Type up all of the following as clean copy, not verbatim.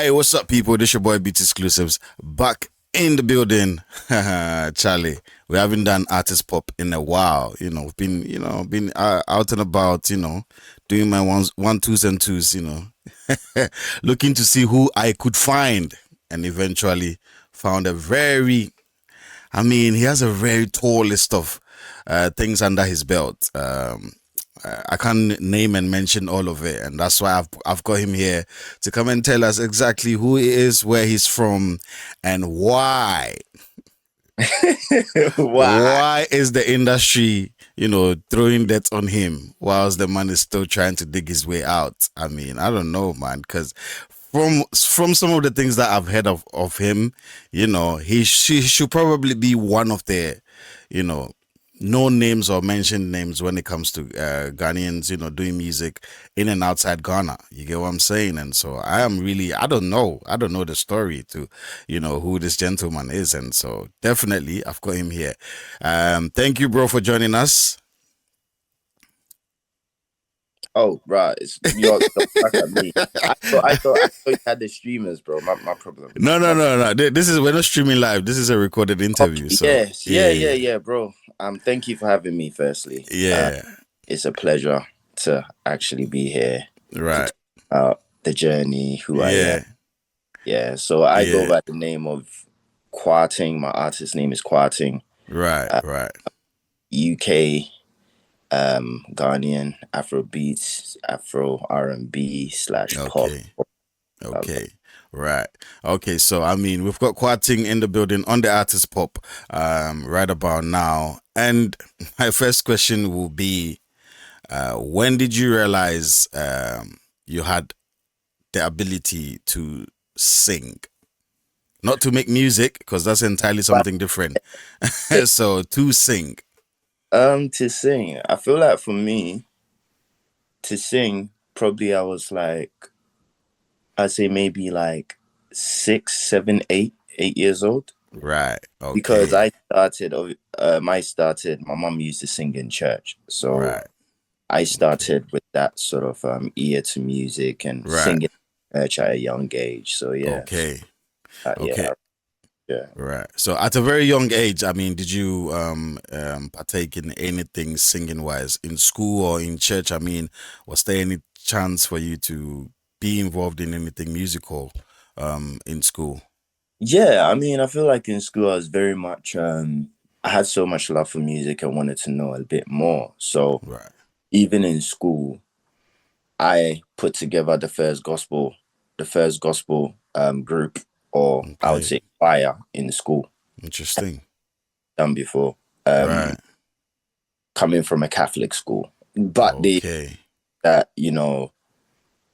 Hey, what's up, people? This your boy Beat Exclusives back in the building. Charlie, we haven't done artist pop in a while. We've been, been out and about, doing my one twos and twos, looking to see who I could find, and eventually found a very, he has a very tall list of things under his belt. I can't name and mention all of it, and that's why I've got him here to come and tell us exactly who he is, where he's from, and why. Why is the industry, throwing that on him whilst the man is still trying to dig his way out? I don't know, man, because from some of the things that I've heard of him, he should probably be one of the, no names or mentioned names when it comes to Ghanaians, doing music in and outside Ghana. You get what I'm saying? And so I don't know the story to, who this gentleman is. And so definitely I've got him here. Thank you, bro, for joining us. Oh, right. You're back at me. I thought you had the streamers, bro. My problem. No. We're not streaming live. This is a recorded interview. Okay, so yes. Yeah, bro. Thank you for having me, firstly. Yeah. It's a pleasure to actually be here. Right. The journey, who I am. Yeah. So I go by the name of Kwarteng. My artist name is Kwarteng. Right. UK, Ghanaian, Afro beats, Afro R&B / pop. Okay. Right. Okay. So we've got Kwarteng in the building on the artist pop right about now. And my first question will be, when did you realize you had the ability to sing? Not to make music, because that's entirely something different. So to sing. To sing, I feel like for me, to sing, probably I was like, I'd say maybe like 6, 7, 8 years old. Right. Okay. Because I started, my mom used to sing in church. So right. I started with that sort of ear to music and singing in church at a young age. So yeah. Okay. Yeah. Right. So at a very young age, did you partake in anything singing wise in school or in church? Was there any chance for you to be involved in anything musical in school? Yeah, I feel like in school I was very much I had so much love for music and wanted to know a bit more. So even in school, I put together the first gospel group, or I would say choir in school. Interesting. Done before. Coming from a Catholic school. But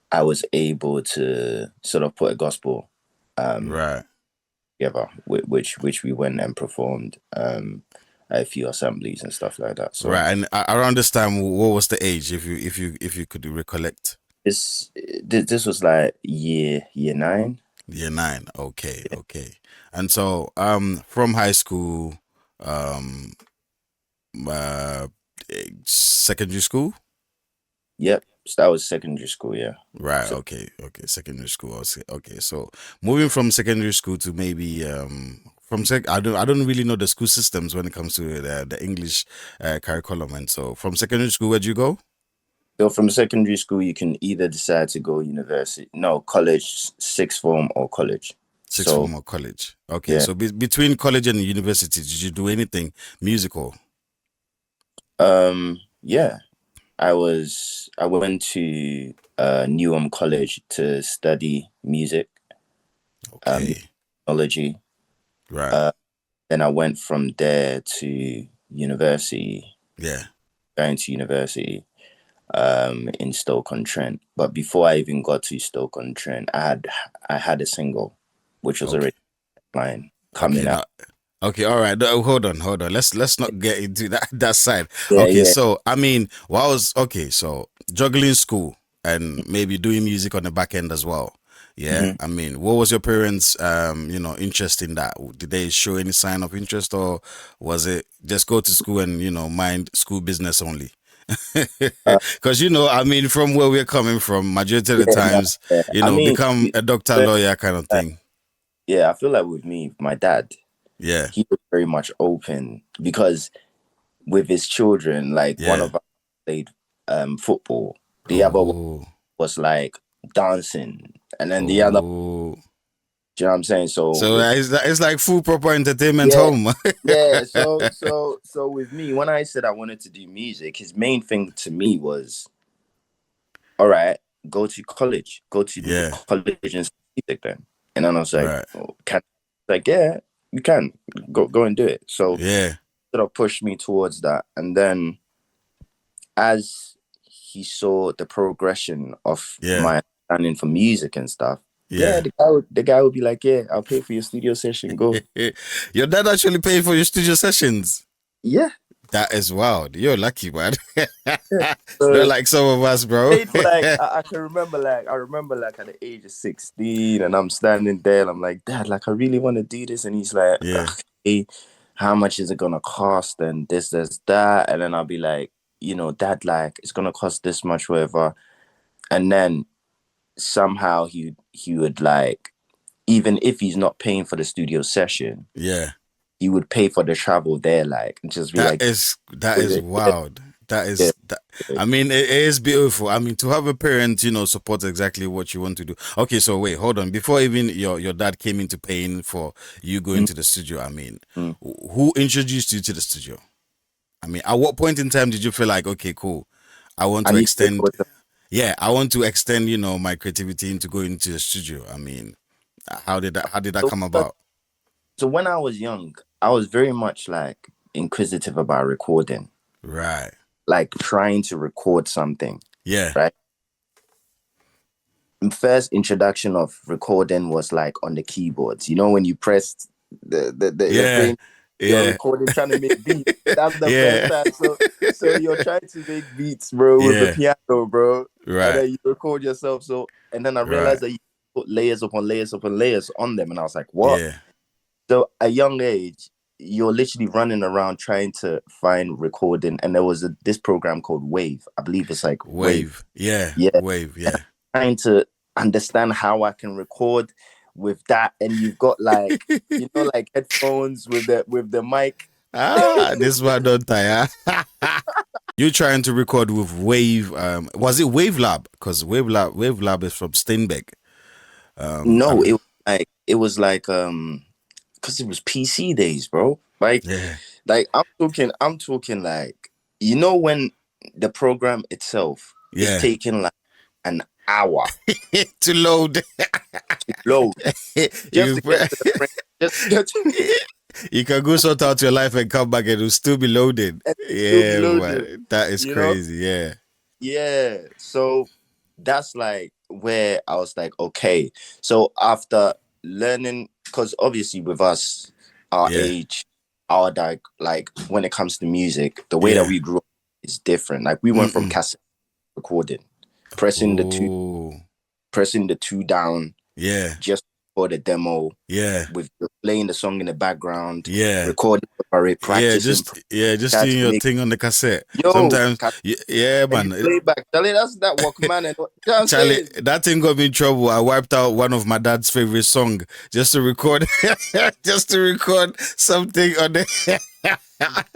I was able to sort of put a gospel together, which we went and performed a few assemblies and stuff like that. So and around this time, what was the age, if you could recollect? This was like year 9. Year 9. Okay. And so from high school, secondary school. Yep. So that was secondary school, yeah. Right. So, okay. Secondary school. Okay. So moving from secondary school to maybe I don't really know the school systems when it comes to the English curriculum. And so from secondary school, where'd you go? So from secondary school, you can either decide to go college, sixth form or college. Sixth form or college. Okay. Yeah. So between college and university, did you do anything musical? Yeah. I went to Newham College to study music, technology. Right. Then I went from there to university. Yeah. Going to university in Stoke-on-Trent. But before I even got to Stoke-on-Trent, I had a single, which was already mine coming out. Okay, all right. Hold on. Let's not get into that side. Yeah. So so juggling school and maybe doing music on the back end as well. Yeah. Mm-hmm. What was your parents interest in that? Did they show any sign of interest, or was it just go to school and mind school business only? Because you know, I mean, from where we're coming from, majority of the Yeah, nah, times, yeah. you I know, mean, become a doctor, like, lawyer kind of thing. yeah, I feel like with me, my dad, Yeah, he was very much open because with his children, like one yeah. of us played football, the other one Oh, was like dancing, and then the other, oh. you know what I'm saying? So So with it's like full proper entertainment yeah, home. yeah. So with me, when I said I wanted to do music, his main thing to me was, all right, go to college, go to the Yeah, college and study music then. And then I was like, right. oh, can like yeah, you can go and do it. So Yeah, sort of pushed me towards that, and then as he saw the progression of yeah, my understanding for music and stuff, yeah, yeah. the guy would be like, yeah, I'll pay for your studio session. Go. Your dad actually paid for your studio sessions. Yeah. That is wild. You're lucky, man. Yeah. It's not So like some of us, bro. paid for like I can remember like I remember like at the age of 16 and I'm standing there and I'm like, Dad, like I really want to do this. And he's like, Yeah, okay, how much is it gonna cost? And this, that. And then I'll be like, Dad, like it's gonna cost this much, whatever. And then somehow he would like, even if he's not paying for the studio session, yeah. he would pay for the travel there, like, and just be like, That with is it. Yeah, wild. That yeah, is that. yeah. I mean, it is beautiful. I mean, to have a parent, you know, support exactly what you want to do. Okay, so wait, hold on. Before even your dad came into paying for you going to the studio, I mean, Mm-hmm. who introduced you to the studio? I mean, at what point in time did you feel like, okay, cool, I want I to need to extend? record. Yeah, I want to extend, you know, my creativity into going into the studio. I mean, how did that So, come about? so when I was young, I was very much like inquisitive about recording, Right. like trying to record something, Yeah. right? First introduction of recording was like on the keyboards. You know, when you pressed the Yeah. thing, you're Yeah. recording, trying to make beats. That's the first Yeah. time. So you're trying to make beats, bro, with the Yeah. piano, bro, and Right. then you record yourself. So and then I Right. realized that you put layers upon layers upon layers on them, and I was like, what? Yeah. So at a young age, you're literally running around trying to find recording, and there was this program called Wave. I believe it's like Wave. Wave. Yeah. Yeah, Wave. Yeah. trying to understand how I can record with that. And you've got like, like headphones with the mic. This one don't tire. You trying to record with Wave? Was it Wave Lab? Because Wave Lab is from Steinbeck. I No, mean, it was like because it was PC days, bro. yeah. I'm talking like, when the program itself is Yeah. taking like an hour To load. to load just you to get to the print, just to get to you can go sort out your life and come back and it'll still be loaded. and still be Yeah, loaded, man. That is you know? crazy. Yeah. Yeah. So that's like where I was like, okay. So after learning, because obviously with us, our Yeah. age, our like when it comes to music, the way that Yeah. we grew up is different. Like we went from Mm-mm. cassette recording, pressing the two, Oh. pressing the two down, Yeah. just for the demo, Yeah. with playing the song in the background, Yeah. recording, practicing, Just trying doing to your make thing on the cassette. yo, Sometimes, yeah, and you man. play back. Charlie, that's that Walkman, and you know what I'm Charlie, saying? that thing got me in trouble. I wiped out one of my dad's favorite song just to record, just to record something on the.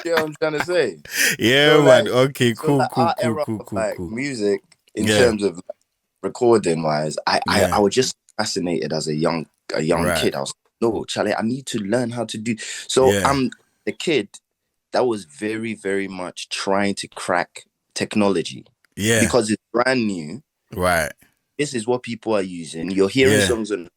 You know what I'm trying to say? Yeah, So man. like, Okay, so cool, like cool, our cool, era cool, of cool, like cool. music in Yeah, terms of like, recording wise, I yeah, was just fascinated as a young right. kid. I was like, no, Charlie, I need to learn how to do. So Yeah, I'm the kid that was very, very much trying to crack technology yeah, because it's brand new. right. This is what people are using. You're hearing Yeah, songs and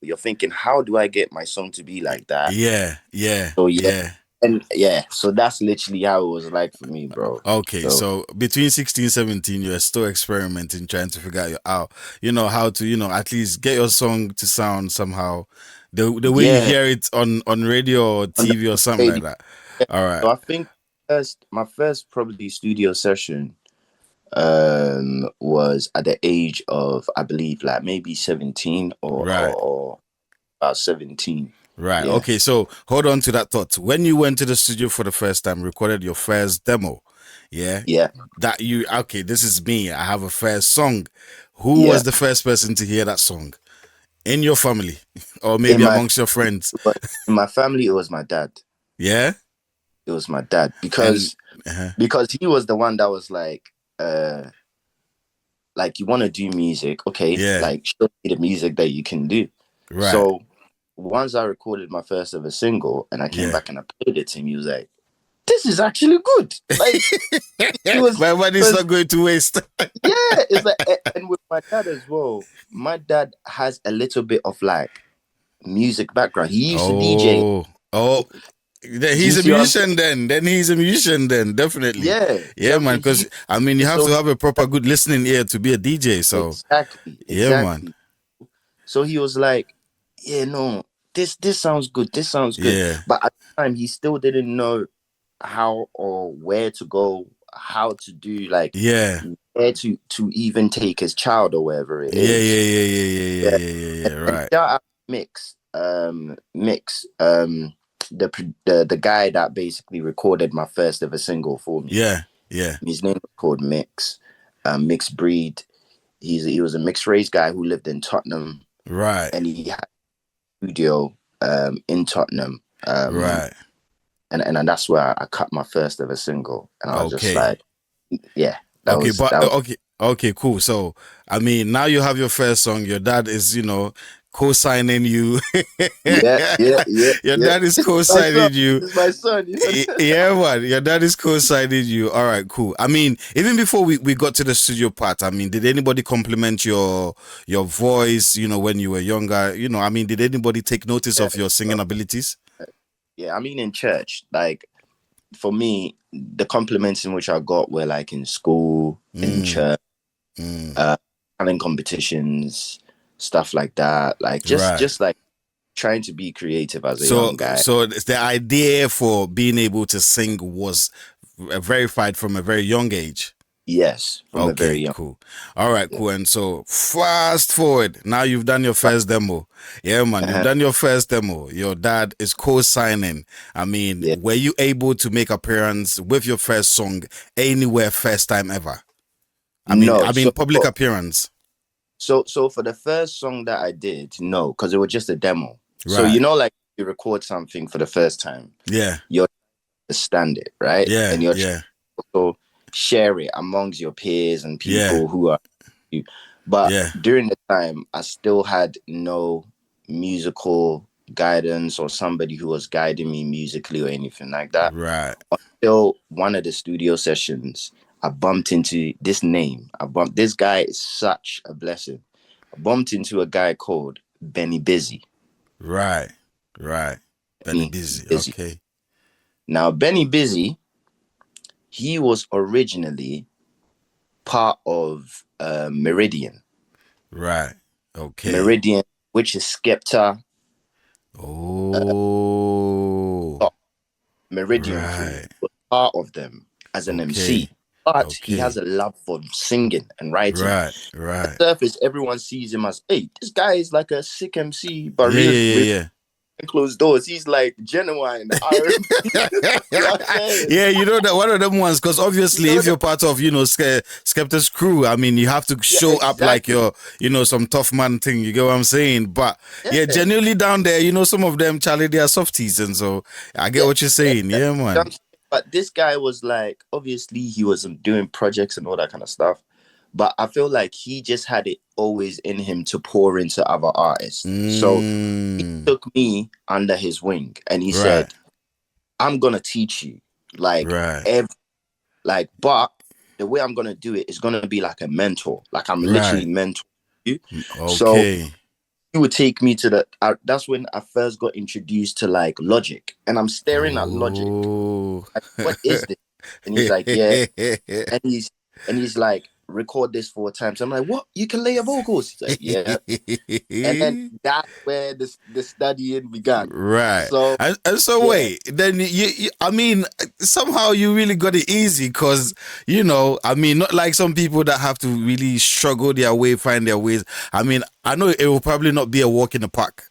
you're thinking, how do I get my song to be like that? yeah, yeah, So yeah, yeah. and yeah, so that's literally how it was like for me, bro. Okay, So so between 16, 17, you're still experimenting, trying to figure out, you know, how to, you know, at least get your song to sound somehow the way you yeah, hear it on radio or on the TV or something like radio. that. Yeah. All right. So I think my first probably studio session was at the age of, I believe, like maybe 17 or Right. or about 17. Right. Yeah. Okay. So hold on to that thought. When you went to the studio for the first time, recorded your first demo, Yeah. Yeah. That you okay, this is me. I have a first song. Who Yeah. was the first person to hear that song? In your family? Or In maybe my amongst your friends? but in my family, it was my dad. Yeah? It was my dad And because he was the one that was like you want to do music, okay? yeah. Like show me the music that you can do. Right. So once I recorded my first ever single and I came Yeah. back and I played it to him, he was like, "This is actually good." Like he was, My money's because not going to waste. yeah, it's like, and with my dad as well. My dad has a little bit of like music background. He used to DJ. Oh. Oh. Do you He's a see what I'm saying? musician then. Then he's a musician then, definitely. Yeah, Yeah, man. he Because I mean, you have so to have a proper good listening ear to be a DJ. So exactly, yeah, man. exactly. So he was like, "Yeah, no, this sounds good. This sounds good." Yeah, But at the time, he still didn't know how or where to go, how to do like yeah, where to even take his child or wherever it yeah, is. yeah, yeah, yeah, yeah, yeah, Yeah, yeah, yeah, yeah. and Right. shout out Mix, the guy that basically recorded my first ever single for me. Yeah, yeah. His name was called Mix, Mixed Breed. He was a mixed race guy who lived in Tottenham, Right, and he had a studio in Tottenham, right. and that's where I cut my first ever single, and I was just Okay. like, yeah, that Okay, was but that was okay, cool. So, I mean, now you have your first song. Your dad is, co-signing you. yeah, yeah, yeah, Your yeah. dad is This is my son. co-signing you. This is my son. You know? Yeah, man. Your dad is co-signing you. All right, cool. I mean, even before we got to the studio part, I mean, did anybody compliment your voice? When you were younger. I mean, did anybody take notice Yeah, of your singing abilities? yeah. I mean, in church, like for me, the compliments in which I got were like in school, in Mm, church, mm. talent competitions, stuff like that. Like Right. just like trying to be creative as a So, young guy. so the idea for being able to sing was verified from a very young age. Yes, from a very Okay, young. cool. All right, Yeah. cool. And so fast forward. Now you've done your first demo. Yeah, man, you've Uh-huh. done your first demo. Your dad is co-signing. I mean, Yeah. were you able to make appearance with your first song anywhere first time ever? I mean, No, I mean public appearance. so for the first song that I did, no, because it was just a demo. So Right. like you record something for the first time, Yeah. you're to stand it, right? Yeah. And you're Yeah. to share it amongst your peers and Yeah. people who are you. But Yeah. during the time, I still had no musical guidance or somebody who was guiding me musically or anything like that. Right. Until one of the studio sessions, I bumped into this name. This guy is such a blessing. I bumped into a guy called Benny Busy. Right. Right. Benny Benny Busy. Busy. Okay. Now, Benny Busy, he was originally part of Meridian. Right. Okay. Meridian, which is Skepta. Oh. Meridian crew Right. was part of them as an Okay. MC. But he has Okay. a love for singing and writing. Right. Right. Surface, everyone sees him as, hey, this guy is like a sick MC, but Yeah. Yeah. real Yeah. closed doors. He's like genuine R&B. Yeah. You know what I'm saying? Yeah, that one of them ones, because obviously You know if you're part of Skepta's crew, I mean you have to yeah, show up like exactly. you're some tough man thing, you get what I'm saying? But yeah, Yeah, genuinely down there, some of them Charlie, they are softies, and so I get yeah, what you're saying. yeah. Yeah, man. But this guy was like, obviously he was doing projects and all that kind of stuff. But I feel like he just had it always in him to pour into other artists. So he Mm, took me under his wing and he right, said, I'm gonna teach you. Like right, but the way I'm gonna do it is gonna be like a mentor. Like I'm literally right. mentoring you. So Okay. he would take me to that's when I first got introduced to like Logic. And I'm staring at Logic. Oh. Like, what is this? And he's like, yeah. And he's like, record this 4 times. I'm like, what? You can lay your vocals? He's like, yeah. And then that's where the studying began. Right. So And so yeah, wait, then I mean, somehow you really got it easy because, I mean, not like some people that have to really struggle their way, find their ways. I mean, I know it will probably not be a walk in the park.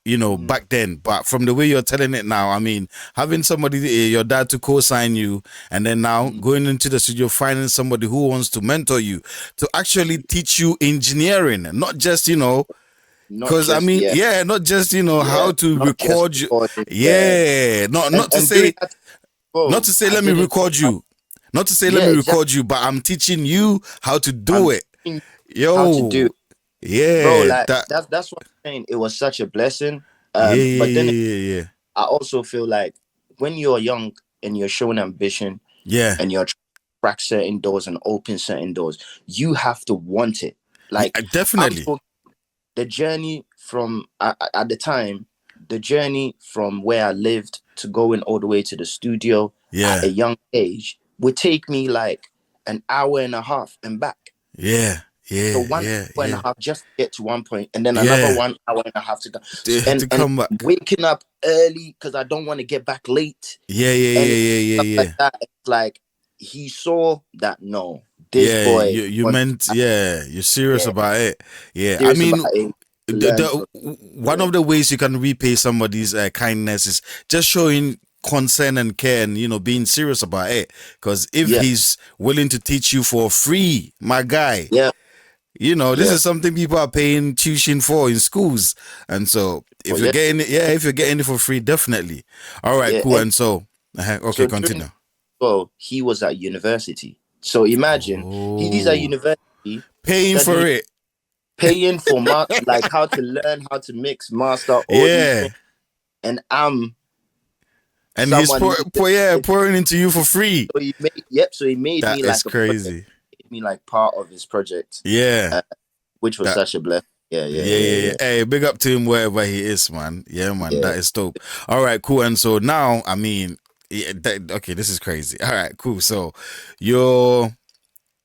back then. But from the way you're telling it now, I mean, having somebody, your dad to co-sign you, and then now going into the studio, finding somebody who wants to mentor you, to actually teach you engineering, not just, Not because I just mean, yeah, yeah, not just, how to not just record you. recording, yeah, Yeah, not to and doing say, that. Bro, let I me didn't record know how, you. Not to say let yeah, me exactly. record you, but I'm teaching you how to I'm do it. teaching you how to do Yo, it, bro. yeah, Like that, that's what I'm saying. It was such a blessing. yeah, yeah, But then yeah, yeah, I also feel like when you're young and you're showing ambition yeah, and you're trying to crack certain doors and open certain doors, you have to want it. yeah, Like I'm definitely, talking the journey from at the time, the journey from where I lived to going all the way to the studio at a yeah, young age would take me like an hour and a half and back. yeah, So yeah, one yeah, hour and a yeah, half just to get to one point, and then another yeah, 1 hour and a half to go. to And come back. waking up early because I don't want to get back late Yeah, yeah, and yeah, yeah, stuff yeah, like yeah. that. It's like he saw that no, this Yeah, boy you wants meant, yeah, you're serious yeah, about it. Yeah, I serious about mean, it to the, learn from. one Yeah, of the ways you can repay somebody's kindness is just showing concern and care, and being serious about it. Because if yeah, he's willing to teach you for free, my guy, yeah, this yeah. is something people are paying tuition for in schools. And so Oh if you're yeah, getting it, yeah, if you're getting it for free, definitely. All right, yeah. cool. And And so, okay, so during continue. well, he was at university. So imagine he's at Oh, university paying for studying, it. paying for like how to learn how to mix, master all these Yeah. things, and I'm And he's someone who just pouring into you for free. so he made yep. So he made That me is like a project, crazy. made me like part of his project, Yeah. uh, which was That such a blessing. Yeah, yeah, yeah, yeah, yeah, yeah. yeah, Hey, big up to him wherever he is, man. Yeah, man. yeah. That is dope. All right, cool. And so now, I mean, yeah, okay, this is crazy. All right, cool. So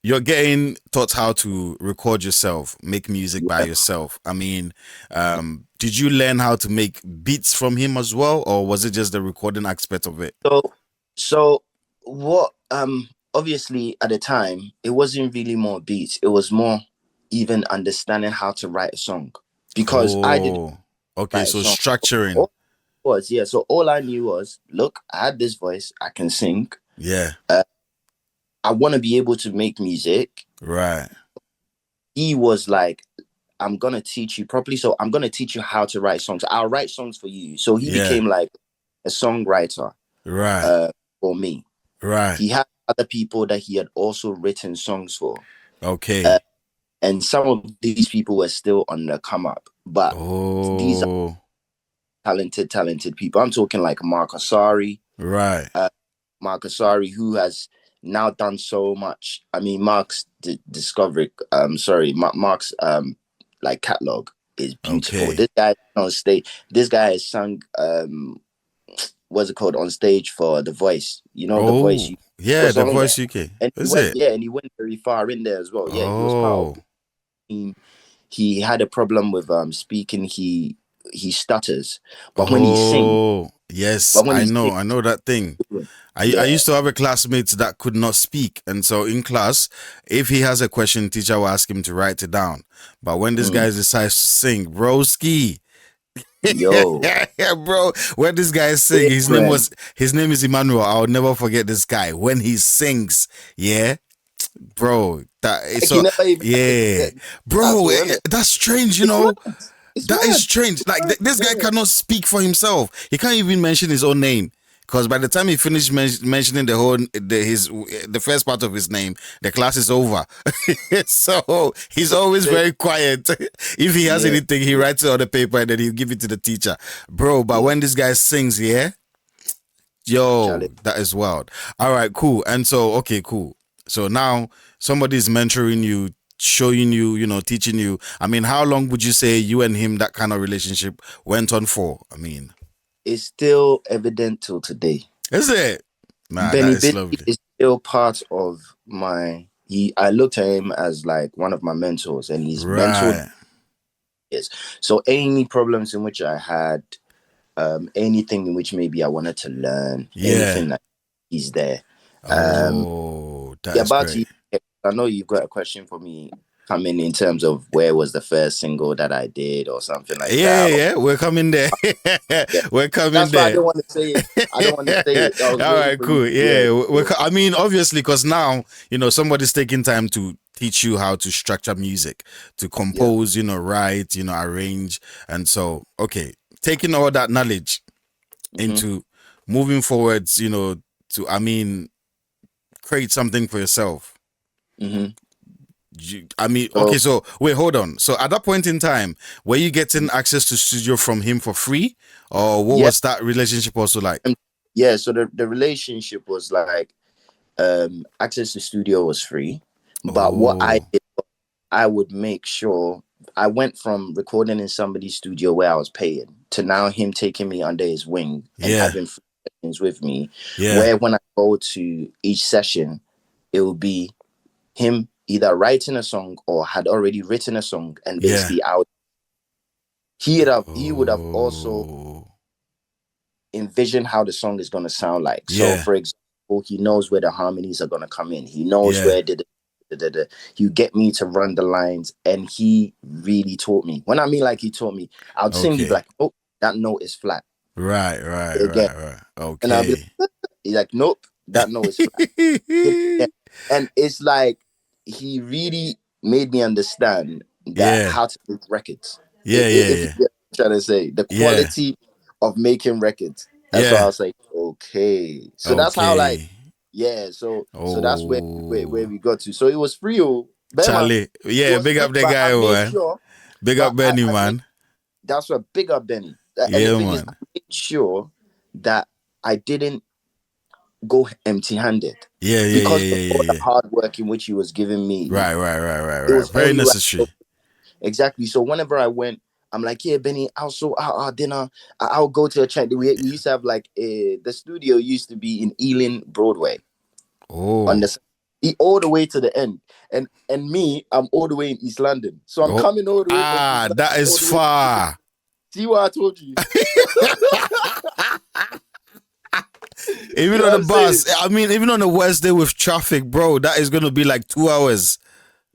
you're getting taught how to record yourself, make music by Yeah. yourself. I mean, did you learn how to make beats from him as well, or was it just the recording aspect of it? So, so what? Obviously, at the time, it wasn't really more beats. It was more even understanding how to write a song because I didn't Oh, okay. write a So song. structuring. All was yeah. So all I knew was, look, I had this voice. I can sing. Yeah. Uh, I want to be able to make music. Right. He was like, I'm gonna teach you properly. So I'm gonna teach you how to write songs. I'll write songs for you. So he Yeah. became like a songwriter Right. for me. Right. He had other people that he had also written songs for. Uh, Okay. and some of these people were still on the come up, but these are Oh, talented people. I'm talking like Mark Asari, right. uh, Mark Asari, who has now done so much. I mean, Mark's discovery, sorry, Mark's like catalog is beautiful. Okay. This guy on stage, this guy has sung what's it called on stage for The Voice. You know, The Voice. Oh, You yeah. was The on Voice there, UK. and he Is went, it? yeah, and he went very far in there as well. Yeah, he was part of Oh, the team. He had a problem with speaking. He stutters, but when he sings, oh, yes. but when I he know. sings, I know that thing. I yeah, used to have a classmate that could not speak. And so in class, if he has a question, teacher will ask him to write it down. But when this mm, guy decides to sing, broski, yo, yeah, bro. When this guy sing, different. his name is Emmanuel. I'll never forget this guy. When he sings, yeah, bro. That is Like you so never even have to yeah, get bro. tattoo, innit? That's strange, It's mad. It's That is mad. strange. Like this guy Yeah, cannot speak for himself. He can't even mention his own name. Because by the time he finished mentioning the first part of his name, the class is over. So he's always straight. very quiet. If he has Yeah, anything, he yeah, writes it on the paper and then he'll give it to the teacher, bro. But yeah. when this guy sings, yeah, yo, Charlie. that is wild. All right, cool. And so, okay, cool. So now somebody's mentoring you, showing you, teaching you. I mean, how long would you say you and him, that kind of relationship went on for? I mean, It's still evident till today. is it? Nah, that Benny is Billy lovely. is still part of my. He, I looked at him as like one of my mentors, and he's mentored Right. is. So any problems in which I had, anything in which maybe I wanted to learn, Yeah. anything that he's there. Um, Oh, that yeah, is about great. you. I know you've got a question for me. coming in terms of where was the first single that I did or something like Yeah, that. yeah, we're coming there. Yeah. We're coming That's why I there. don't want to say it. I don't want to say it. I was All waiting right, for you cool. to do Yeah, it. I mean, obviously, because now somebody's taking time to teach you how to structure music, to Yeah. compose, write, arrange, and so okay, taking all that knowledge Mm-hmm. into moving forwards, to create something for yourself. Mm-hmm. I mean, So okay, so wait, hold on. So at that point in time, were you getting access to studio from him for free, or what yeah, was that relationship also like? yeah. So the relationship was like access to studio was free, but what I Oh, did, I would make sure I went from recording in somebody's studio where I was paying to now him taking me under his wing and yeah, having free sessions with me, yeah, where when I go to each session, it will be him either writing a song or had already written a song, and yeah. basically out he would have also Oh, envisioned how the song is going to sound like. So yeah, for example, he knows where the harmonies are going to come in. He knows yeah. where the you get me to run the lines, and he really taught me. When I mean like he taught me, I'd sing, he'd be Okay. like, "Oh, that note is flat Right, right, again," right, right. and I'll be Okay. like, he's like, "Nope, that note is flat." Yeah. And it's like he really made me understand that Yeah, how to make records. yeah, yeah, If you yeah, get what I'm trying to say, the yeah, quality of making records. That's why I yeah. was like, okay. So that's how like, Okay. yeah. So that's where Oh, we got to. So it was free, oh, Bema. Charlie. It Yeah, was big free, up the but I guy, made man. sure. Big But up Benny, I made man. that's what big up Benny. And the Yeah, thing is, I man. made sure that I didn't go empty-handed Yeah, yeah, because yeah, of yeah, all yeah, the yeah. hard work in which he was giving me. Right, right, right, right, It right. was Very only right. necessary. Exactly. So whenever I went, I'm like, yeah, Benny, I'll sort out our dinner. I'll go to a chat. We used to have like the studio used to be in Ealing Broadway on Oh, the all the way to the end. And me, I'm all the way in East London. So I'm oh, coming all the way from East London that is all the way. far. See what I told you? Even You know on what the I'm saying? bus, I mean, even on a Wednesday with traffic, bro, that is gonna be like 2 hours.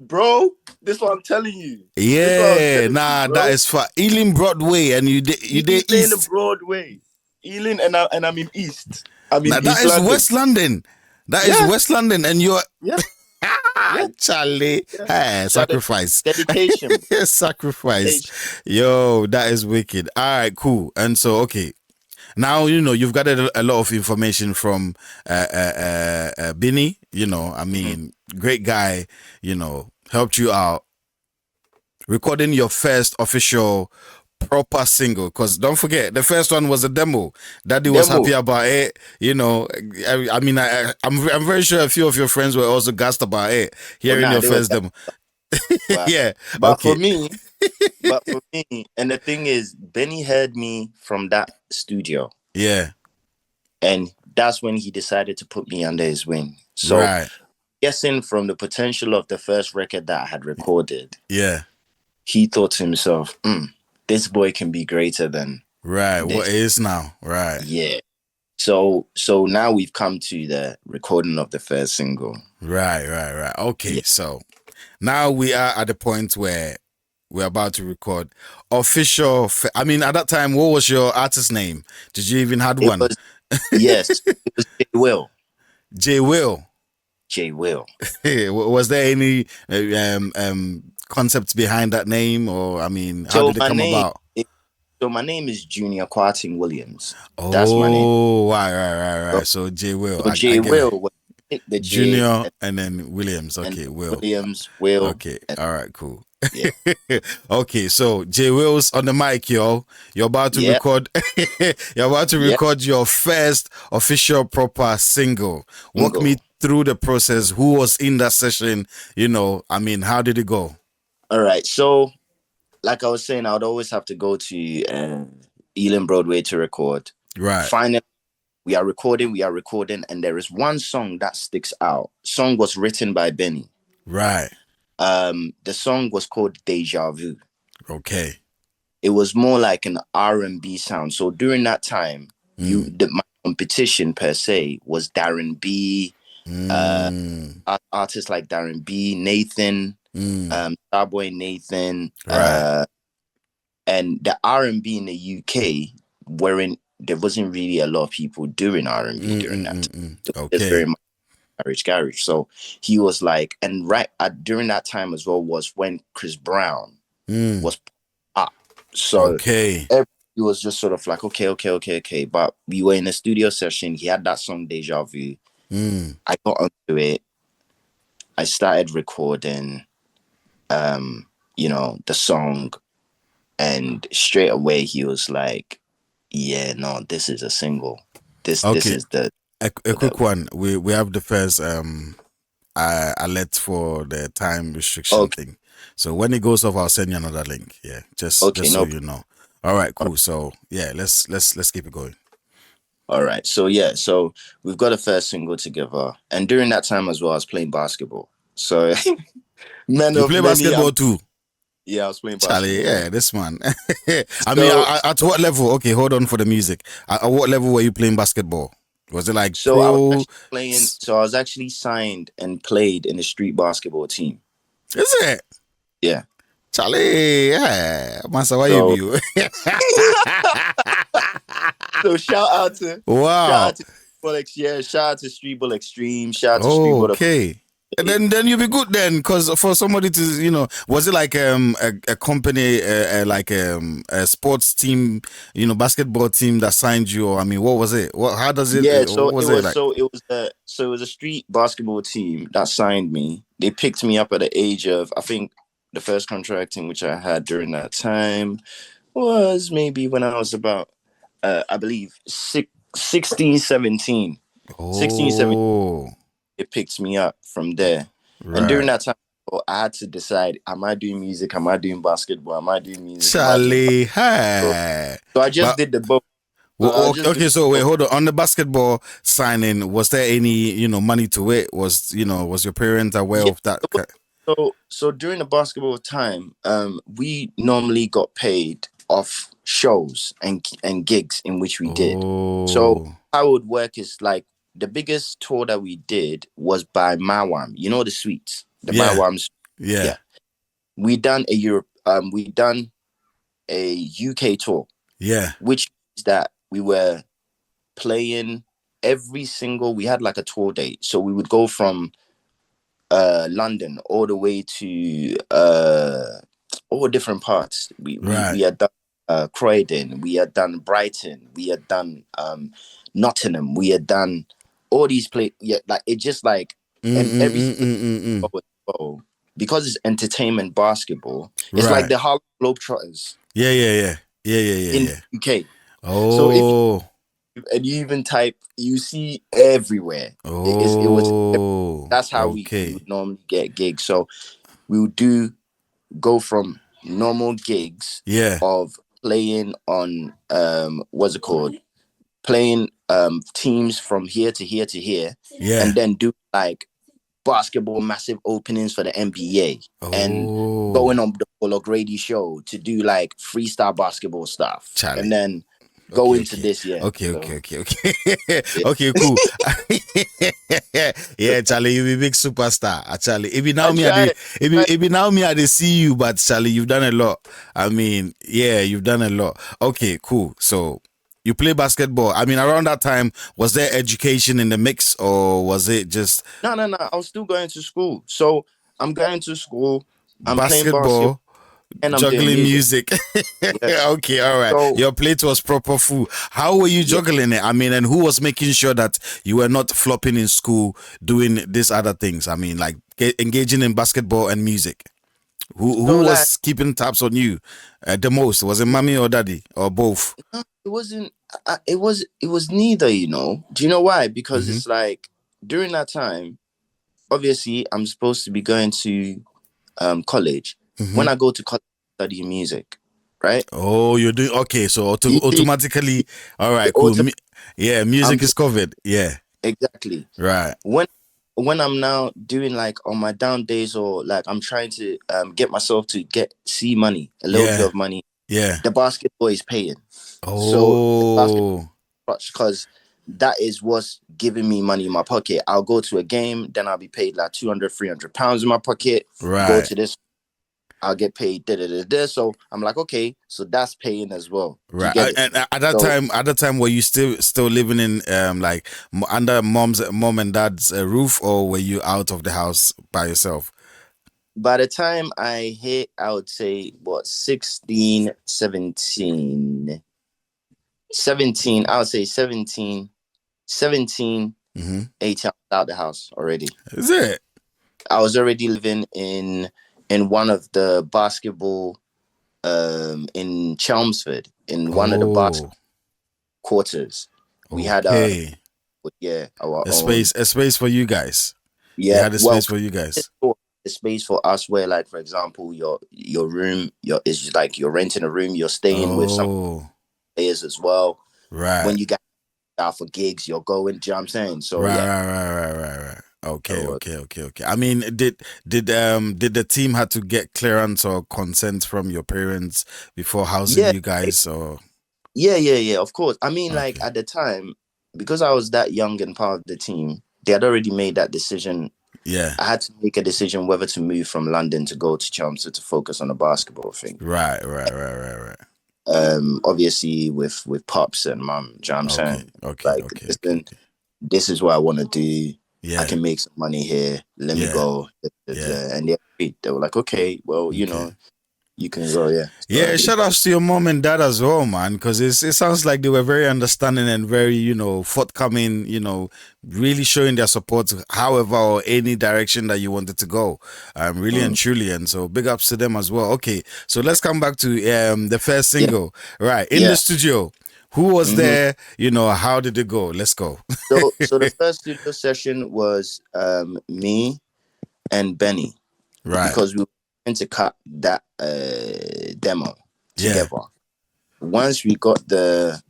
Bro, this is what I'm telling you. This is what I'm Yeah, telling you, nah, that bro. is far. Ealing Broadway, and you did Ealing east. Broadway. Ealing and I'm in East. I'm in Now that East is London. West London. That is Yeah, West London, and you're yeah, yeah, Charlie. yeah. Hey, Got it. sacrifice. Dedication, bro. Sacrifice. Dedication. Yo, that is wicked. All right, cool. And so, okay, now you've gathered a lot of information from Binny. I Mm-hmm. mean, great guy. Helped you out recording your first official proper single, because don't forget the first one was a demo. Daddy was happy Demo. about it. I mean, I'm very sure a few of your friends were also gassed about it, Oh, hearing nah, your they were first that. demo. But, Yeah, but for okay. me, and the thing is, Benny heard me from that studio, Yeah, and that's when he decided to put me under his wing. So, right. guessing from the potential of the first record that I had recorded, Yeah, he thought to himself, this boy can be greater than right. What this. is now? Right, Yeah. So now we've come to the recording of the first single. right. Okay, Yeah. so now we are at the point where we're about to record official. I mean, at that time, what was your artist name? Did you even had It one? was, yes, it was J Will. J Will. J Will. Was there any concepts behind that name, or I mean, how So did it my come name about? so my name is Junior Kwarteng Williams. That's my name. Oh, right, So, So J Will, so I J get it. Will was pick the J Junior and then Williams. and Okay, Will. Williams, Will, Okay, and all right, cool. yeah. Okay, so J Will's on the mic, yo. You're about to Yeah. record. You're about to Yeah. record your first official proper single. Walk me Single. through the process. Who was in that session? I mean, how did it go? All right. So like I was saying, I would always have to go to Ealing Broadway to record. Right, Finally, we are recording, and there is one song that sticks out. Song was written by Benny. right. The song was called Deja Vu. Okay. It was more like an R&B sound. So during that time, Mm. my competition per se was Darren B, Mm. artists like Darren B, Nathan, Starboy Nathan, Right. and the R&B in the UK weren't there wasn't really a lot of people doing R&B during that time. It's very Okay. much garage. So he was like, and right during that time as well was when Chris Brown was up. So Okay. everybody was just sort of like, okay. But we were in a studio session. He had that song Deja Vu. I got onto it. I started recording, the song, and straight away he was like, "Yeah, no, this is a single. This Okay. is the A quick one. We have the first alert for the time restriction okay, thing. So when it goes off, I'll send you another link. Yeah, okay, just so no, you know. All right, cool. So yeah, let's keep it going. all right. So yeah, so we've got a first single together, and during that time as well, I was playing basketball. So man You of play many, basketball too, yeah, I was playing Charlie? basketball. Yeah, this man. I mean, So at what level? Okay, hold on for the music. At what level were you playing basketball? Was it like so I was pro? actually playing. So I was actually signed and played in a street basketball team. Is it? Yeah. Charlie, yeah. Masa, why So you? so shout Wow. out to yeah, shout out to Streetball Extreme, shout out to Oh, Streetball. okay. And then you'll be good then, because for somebody to was it like a company like a sports team, basketball team that signed you, or I mean, what was it? How does it? Yeah, What was it like? it was a street basketball team that signed me. They picked me up at the age of, I think the first contract in which I had during that time was maybe when I was about I believe 16, 17. 16, 17, Oh, it picked me up from there. And during right, that time, I had to decide, am I doing music? Am I doing basketball? Am I doing music? Am I doing Charlie. basketball? Hey, So I just but did the both. So I just did okay. So the wait, both. hold on. On the basketball signing, was there any money to it? Was your parents aware Yeah. of that? So during the basketball time, we normally got paid off shows and gigs in which we did. So Oh, how it would work is like the biggest tour that we did was by Mawam. You know the suites, the yeah, Mawams. yeah, Yeah, we done a UK tour, yeah, which is that we were playing every single. We had like a tour date, so we would go from London all the way to all different parts. We right. had done Croydon, we had done Brighton, we had done Nottingham, we had done all these places. Yeah, like it just like, and every single Mm. oh, because it's entertainment basketball, it's like Right. the Harlem Globetrotters in Yeah. the UK. So if Oh. and you even type, you see everywhere. It was Oh. that's how we Okay. would normally get gigs. So we would go from normal gigs Yeah. of playing on what's it called, playing teams from here to here to here, Yeah. and then do like basketball massive openings for the NBA, and Oh. going on the Paul O'Grady show to do like freestyle basketball stuff, and Charlie. then go Okay, into okay. this. Yeah, so Okay. yeah. Okay, cool. Yeah, Charlie, you be big superstar. Charlie, if you now I me at the tried. if you now me at the see you, but Charlie, you've done a lot. I mean, yeah, you've done a lot. Okay, cool. So you play basketball. I mean, around that time, was there education in the mix, or was it just No. I was still going to school. So I'm going to school. I'm playing basketball basketball, and I'm doing juggling music. music? Yes. Okay, all right. So Your plate was proper full. How were you yeah. juggling it? I mean, and who was making sure that you were not flopping in school doing these other things? I mean, like engaging in basketball and music. So Who like was keeping tabs on you the most? Was it mommy or daddy or both? it wasn't. It was neither. Do you know why? Because Mm-hmm. it's like during that time, obviously, I'm supposed to be going to college. Mm-hmm. When I go to college, I study music, right? Oh, you're doing okay. So Yeah, automatically, all right, cool. auto- Yeah, I'm music is covered. Yeah, exactly right. when I'm now doing like on my down days, or like I'm trying to get myself to see money, a little bit Yeah, of money. yeah. The basketball is paying, so the basketball Oh, because that is what's giving me money in my pocket. I'll go to a game, then I'll be paid like 200, 300 pounds in my pocket. Go Right. to this, I'll get paid. Da, da, da, da. So I'm like, okay, so that's paying as well. Do you Right. get it? And So at that time, were you still living in like under mom and dad's roof, or were you out of the house by yourself? by the time I hit, I would say, what, 16, 17, 17, I would say 17, 17, Mm-hmm. 18, I was out the house already. Is it? I was already living in one of the basketball in Chelmsford, in one of the Oh, basketball quarters. We had okay. our own. A space for you guys. You Yeah, had a space well, for you it's guys. for a space for us where, like, for example, your room, your is like you're renting a room, you're staying with some Oh, players as well. right. When you get out for gigs, you're going. Do you know what I'm saying? So Right, yeah. right, right, right, right, right. Okay, So okay, okay, okay. I mean, did the team had to get clearance or consent from your parents before housing yeah, you guys, or yeah. Of course. I mean, like okay, at the time, because I was that young and part of the team, they had already made that decision. yeah, I had to make a decision whether to move from London to go to Chelmsford to focus on the basketball thing. right, right, right, right, right. Obviously with pops and mum, do you know what I'm Okay, saying? okay, Like, okay, okay, listen, okay. this is what I want to do. I Yeah, can make some money here. Let me yeah, go. yeah. And they were like, okay, well, Okay. you can go. Yeah. So I Yeah, did shout that. outs to your mom and dad as well, man, because it sounds like they were very understanding and very, forthcoming, really showing their support, however, or any direction that you wanted to go. Really and Mm, truly. And so big ups to them as well. Okay, so let's come back to the first yeah. single. Right, in the Yeah. studio. Who was hmm there? How did it go? Let's go. So the first studio session was me and Benny, Right. because we were going to cut that demo Yeah. together. Once we got the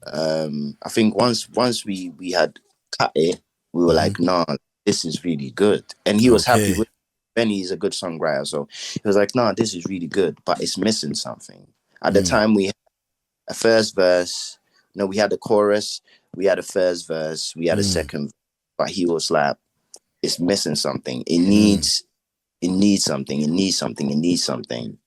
I think once we had cut it, we were Hmm. like, nah, this is really good. And he was happy Okay. with Benny is a good songwriter. So he was like, nah, this is really good, but it's missing something. At the Mm, time we had a first verse, no, we had the chorus, we had a first verse, we had a mm, second, but he was like, it's missing something. mm, It needs something, it needs something, it needs something.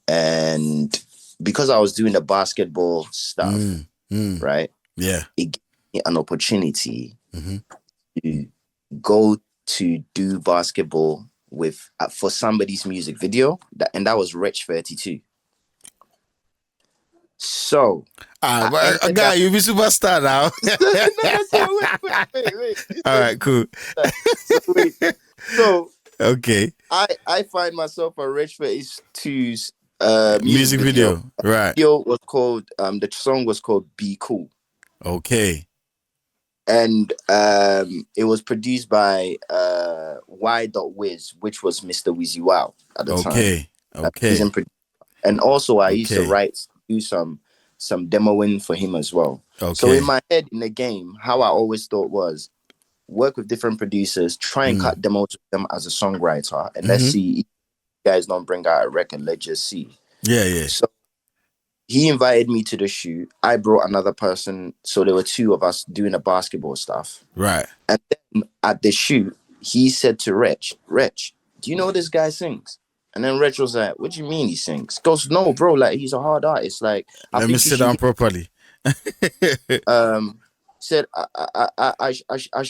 And because I was doing the basketball stuff, mm, mm. right, Yeah. it gave me an opportunity Hmm. to go to do basketball with for somebody's music video, and that was Rich 32. So Ah, I but a ended guy, up. you be superstar now. No, so wait. All right, cool. So wait. So Okay. I find myself a Rich 32's music Music video. video. Right. Video was called the song was called Be Cool. Okay. And it was produced by Y.Wiz, which was Mr. Wheezy Wow at the time. Okay. He's Okay. in and also I used to Okay. do some demoing for him as well. So in Okay. my head in the game, how I always thought was work with different producers, try and Mm. cut demos with them as a songwriter, and let's Mm-hmm. see if you guys don't bring out a record. Let's just see. Yeah, yeah. So he invited me to the shoot. I brought another person, so there were two of us doing the basketball stuff. Right. And then at the shoot, he said to Rich, do you know this guy sings? And then Rich was like, what do you mean he sings? Goes, no, bro, like he's a hard artist. Like, I Let me think you sit should down properly. said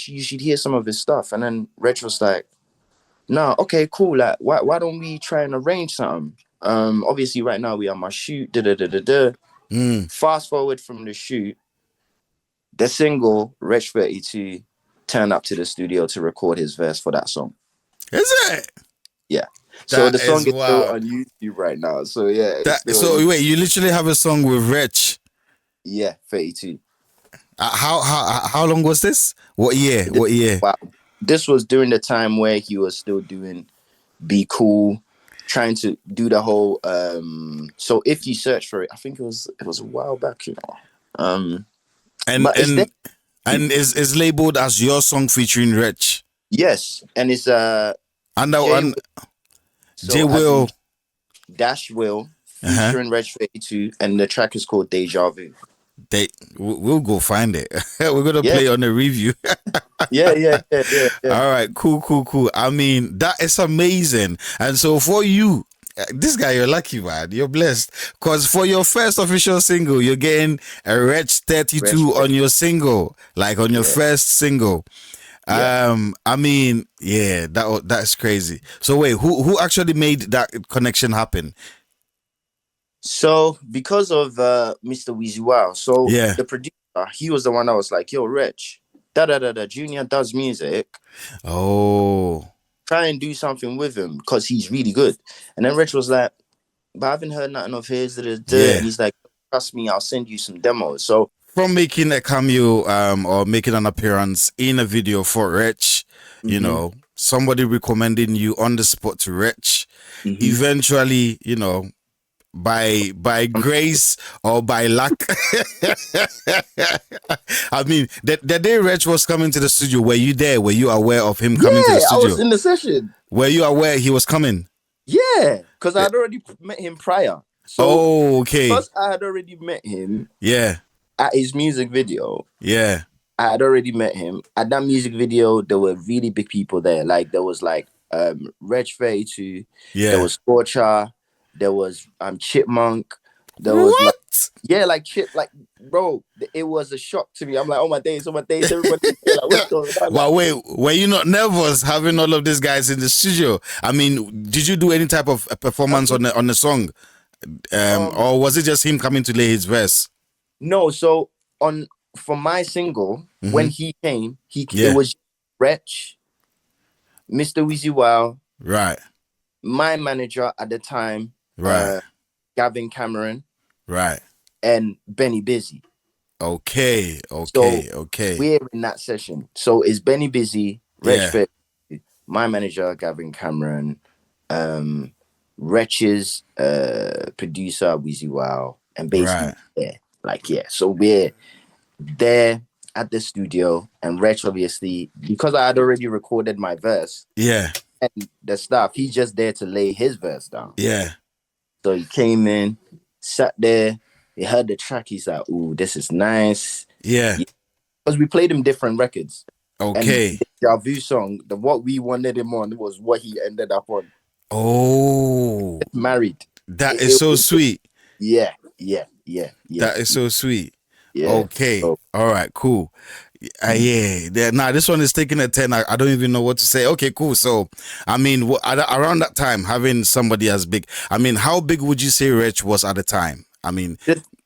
you should hear some of his stuff. And then Rich was like, no, okay, cool. Like, why don't we try and arrange something? Obviously right now we are my shoot, da da da da da. Mm. Fast forward from the shoot, the single, Rich 32, turned up to the studio to record his verse for that song. Is it? Yeah. So That the song is is still wild. on YouTube right now. So yeah, it's That still on so YouTube. wait, you literally have a song with Rich. Yeah, 32. How long was this? What year? This, What year? wow. This was during the time where he was still doing Be Cool, trying to do the whole so if you search for it, I think it was a while back, you know. And But it's there. and and is labeled as your song featuring Rich. Yes, and it's J And J so as in Will. Dash Will Uh-huh. featuring Reg 32, and the track is called Deja Vu. We'll go find it. We're gonna Yeah, play on a review. yeah. All right, cool. I mean, that is amazing. And so for you, this guy, you're lucky, man. You're blessed. Because for your first official single, you're getting a Wretch 32 Fresh, on your single, like on your yeah, first single. yeah. I mean, yeah, that's crazy. So wait, who actually made that connection happen? So because of Mr. Weezy Wow, so Yeah. the producer, he was the one that was like, "Yo, Rich, Junior does music. Oh, Try and do something with him because he's really good." And then Rich was like, "But I haven't heard nothing of his." And yeah. he's like, "Trust me, I'll send you some demos." So From making a cameo or making an appearance in a video for Wretch, hmm somebody recommending you on the spot to Wretch, hmm eventually, by grace or by luck. I mean, the day Wretch was coming to the studio, were you there? Were you aware of him coming to the yeah, I was studio? in the session. Were you aware he was coming? Yeah, because I Eh, had already met him prior. So Oh, okay. because I had already met him Yeah, at his music video, yeah, I had already met him at that music video. There were really big people there. Like there was like Reg 32, there yeah. was Scorcher, there was Chipmunk, there was like What? yeah, like Chip, like bro, it was a shock to me. I'm like, oh my days, everybody like what's going on? Like, Well, wait, were you not nervous having all of these guys in the studio? I mean, did you do any type of I performance mean, on the song, or was it just him coming to lay his verse? no, so on for my single, when Mm-hmm. he came, it Yeah, was Wretch, Mr. Weezy Wow, right, my manager at the time, right, Gavin Cameron, right. and Benny Busy. Okay, So okay. we're in that session. So it's Benny Busy, Wretch Yeah, Fit, my manager, Gavin Cameron, um, Wretch's producer, Weezy Wow, and right. basically, yeah, like, yeah. So we're there at the studio, and Wretch, obviously, because I had already recorded my verse Yeah, and the stuff, he's just there to lay his verse down. yeah, So he came in, sat there, he heard the track, he's like, ooh, this is nice. yeah. Because we played him different records. And Okay. the Deja Vu song, what we wanted him on was what he ended up on. Oh, Married. that is It so was just, sweet. yeah. That is so sweet. Yeah. Okay. So All right. Cool. Yeah. Now this one is taking a 10. I don't even know what to say. Okay. Cool. So, I mean, around that time, having somebody as big. I mean, how big would you say Rich was at the time? I mean,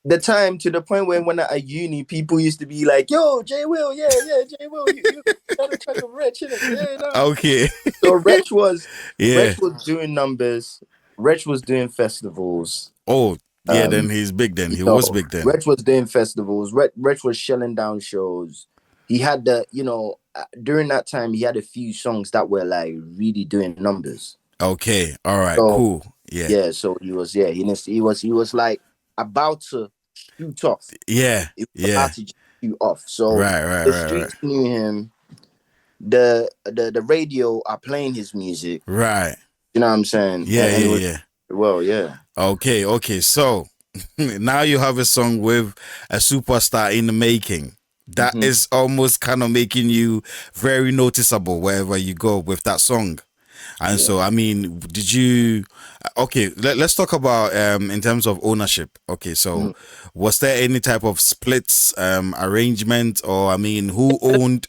the time to the point when at uni, people used to be like, yo, J Will, J Will, you got a track of Rich in it. Yeah, no. okay. So Rich was Yeah. doing numbers, Rich was doing festivals. Oh, yeah. Then Um, he's big. Then he was So big. Then. Rich was doing festivals. Rich was shelling down shows. He had during that time he had a few songs that were like really doing numbers. Okay. All right. So Cool. Yeah. yeah, so he was like about to shoot off. Yeah. He was Yeah. about to shoot off. So the Right. streets knew him. The radio are playing his music. Right. You know what I'm saying? Yeah. And it was Yeah. well, yeah. Okay. So now you have a song with a superstar in the making. That Mm-hmm. is almost kind of making you very noticeable wherever you go with that song. And Yeah. so, I mean, did you? Okay, let's talk about in terms of ownership. Okay, so Mhm. was there any type of splits arrangement, or I mean, who owned?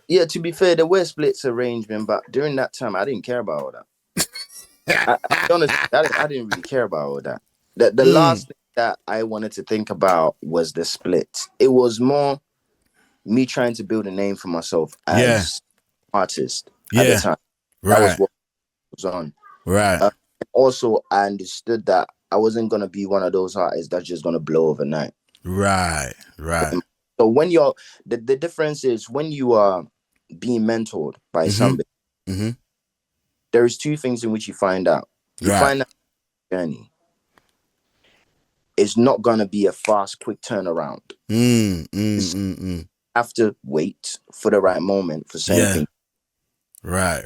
Yeah, to be fair, there were splits arrangement, but during that time, I didn't care about all that. I'll be honest, I didn't really care about all that. The Mm, last thing that I wanted to think about was the split. It was more me trying to build a name for myself yeah, as artist at the yeah, time. That was right, what was on. right, Also, I understood that I wasn't gonna be one of those artists that's just gonna blow overnight. right. So when you're the difference is when you are being mentored by Mm-hmm. somebody, Mm-hmm. there is two things in which you find out. You Right. find out the journey is not gonna be a fast, quick turnaround. Mm. Have to wait for the right moment for certain Yeah. things. Right.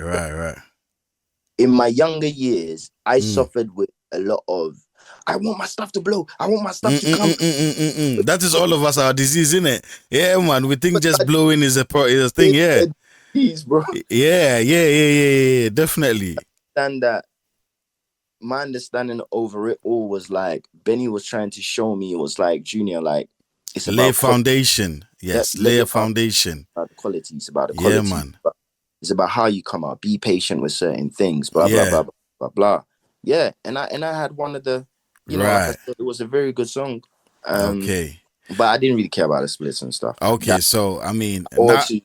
In my younger years, I Mm. suffered with a lot of I want my stuff to blow. I want my stuff to come. That is all of us our disease, isn't it? Yeah, man. We think But just blowing is a thing. it's Yeah, a disease, bro. yeah. Definitely. And that my understanding over it all was like Benny was trying to show me, it was like, Junior, like it's Lay about foundation. yep, Yes, lay lay a a foundation. about the quality. It's about the Yeah, quality. man. But it's about how you come out. Be patient with certain things. Blah blah Yeah. blah blah blah blah. Yeah, and I had one of the, like I Right. said, it was a very good song. Okay. But I didn't really care about the splits and stuff. Okay. That So I mean, or not. to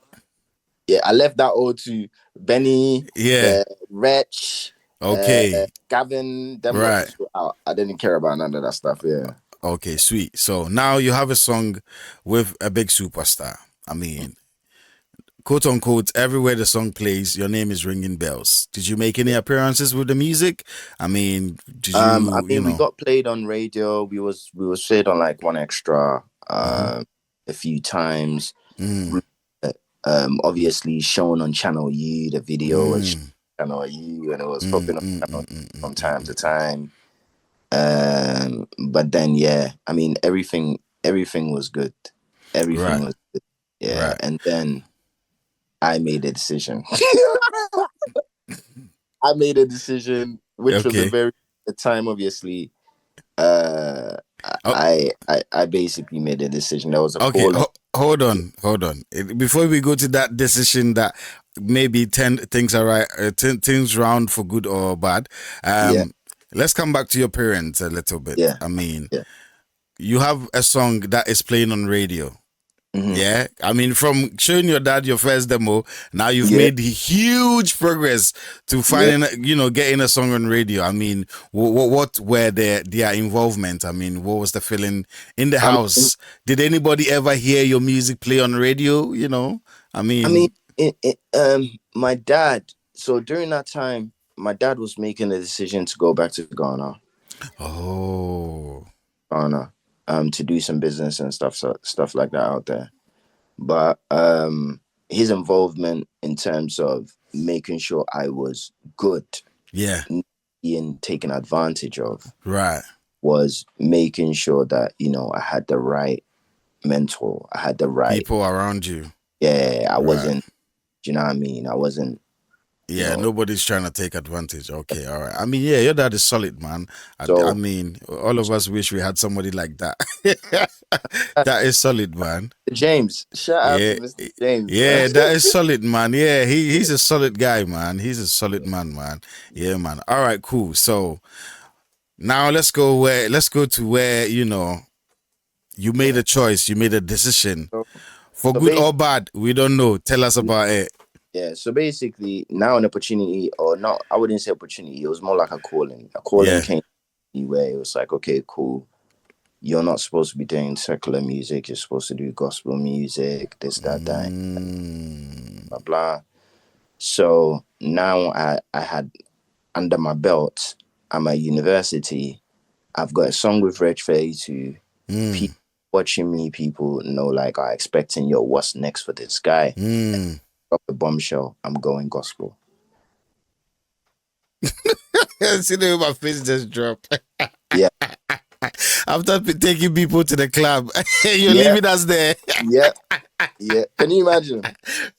yeah, I left that all to Benny, Yeah. Wretch, Okay. Gavin, them lot to Right. sort out. I didn't care about none of that stuff. Yeah. Okay. Sweet. So now you have a song with a big superstar. I mean, quote unquote, everywhere the song plays, your name is ringing bells. Did you make any appearances with the music? I mean, did I you, mean, we got played on radio. We was played on like One Extra, a few times. Mm, Obviously shown on Channel U. The video was mm, Channel U, and it was mm, popping up mm, Channel mm, U mm, mm, from mm, time mm. to time. But then yeah, I mean, everything was good. Everything Right, was good. Yeah, right. and then I made a decision. I made a decision, which was a Okay. very the time, obviously. Uh, Oh, I basically made a decision. There was a okay. call on. Hold on, hold on. Before we go to that decision that maybe 10 things are right, 10 things round for good or bad. Yeah, Let's come back to your parents a little bit. yeah, I mean, yeah. you have a song that is playing on radio. Hmm. Yeah, I mean, from showing your dad your first demo, now you've Yeah, made huge progress to yeah. finding, getting a song on radio. I mean, what were their involvement? I mean, what was the feeling in the I mean, house? Did anybody ever hear your music play on radio? I I mean, mean, my dad. So during that time, my dad was making a decision to go back to oh, Ghana, to do some business and stuff like that out there. But his involvement in terms of making sure I was good, yeah, not being taken advantage of, right. was making sure that I had the right mentor. I had the right. People around you, Yeah, I right. wasn't. Do you know what I mean? I wasn't. You Yeah, know. nobody's trying to take advantage. Okay, all right. I mean, yeah, your dad is solid, man. I So mean, all of us wish we had somebody like that. That is solid, man. James, shout out to Yeah, Mr. James, man. yeah, that is solid, man. Yeah, he's a solid guy, man. He's a solid man, man. Yeah, man. All right, cool. So now let's go to where you made Yeah. a choice, you made a decision So, for so good basically, or bad. We don't know. Tell us about it. yeah. So basically, now an opportunity, or not, I wouldn't say opportunity. It was more like a calling. A calling Yeah. came to me where it was like, okay, cool. You're not supposed to be doing secular music. You're supposed to do gospel music. This, that, Mm, blah, blah. So now I had under my belt. I'm at university. I've got a song with Reg Faze who mm, people watching me, people know, like, are expecting, yo, what's next for this guy? mm. Drop the bombshell. I'm going gospel. See the way my face just dropped. Yeah, After taking people to the club, you're yeah, leaving us there. yeah, yeah. Can you imagine?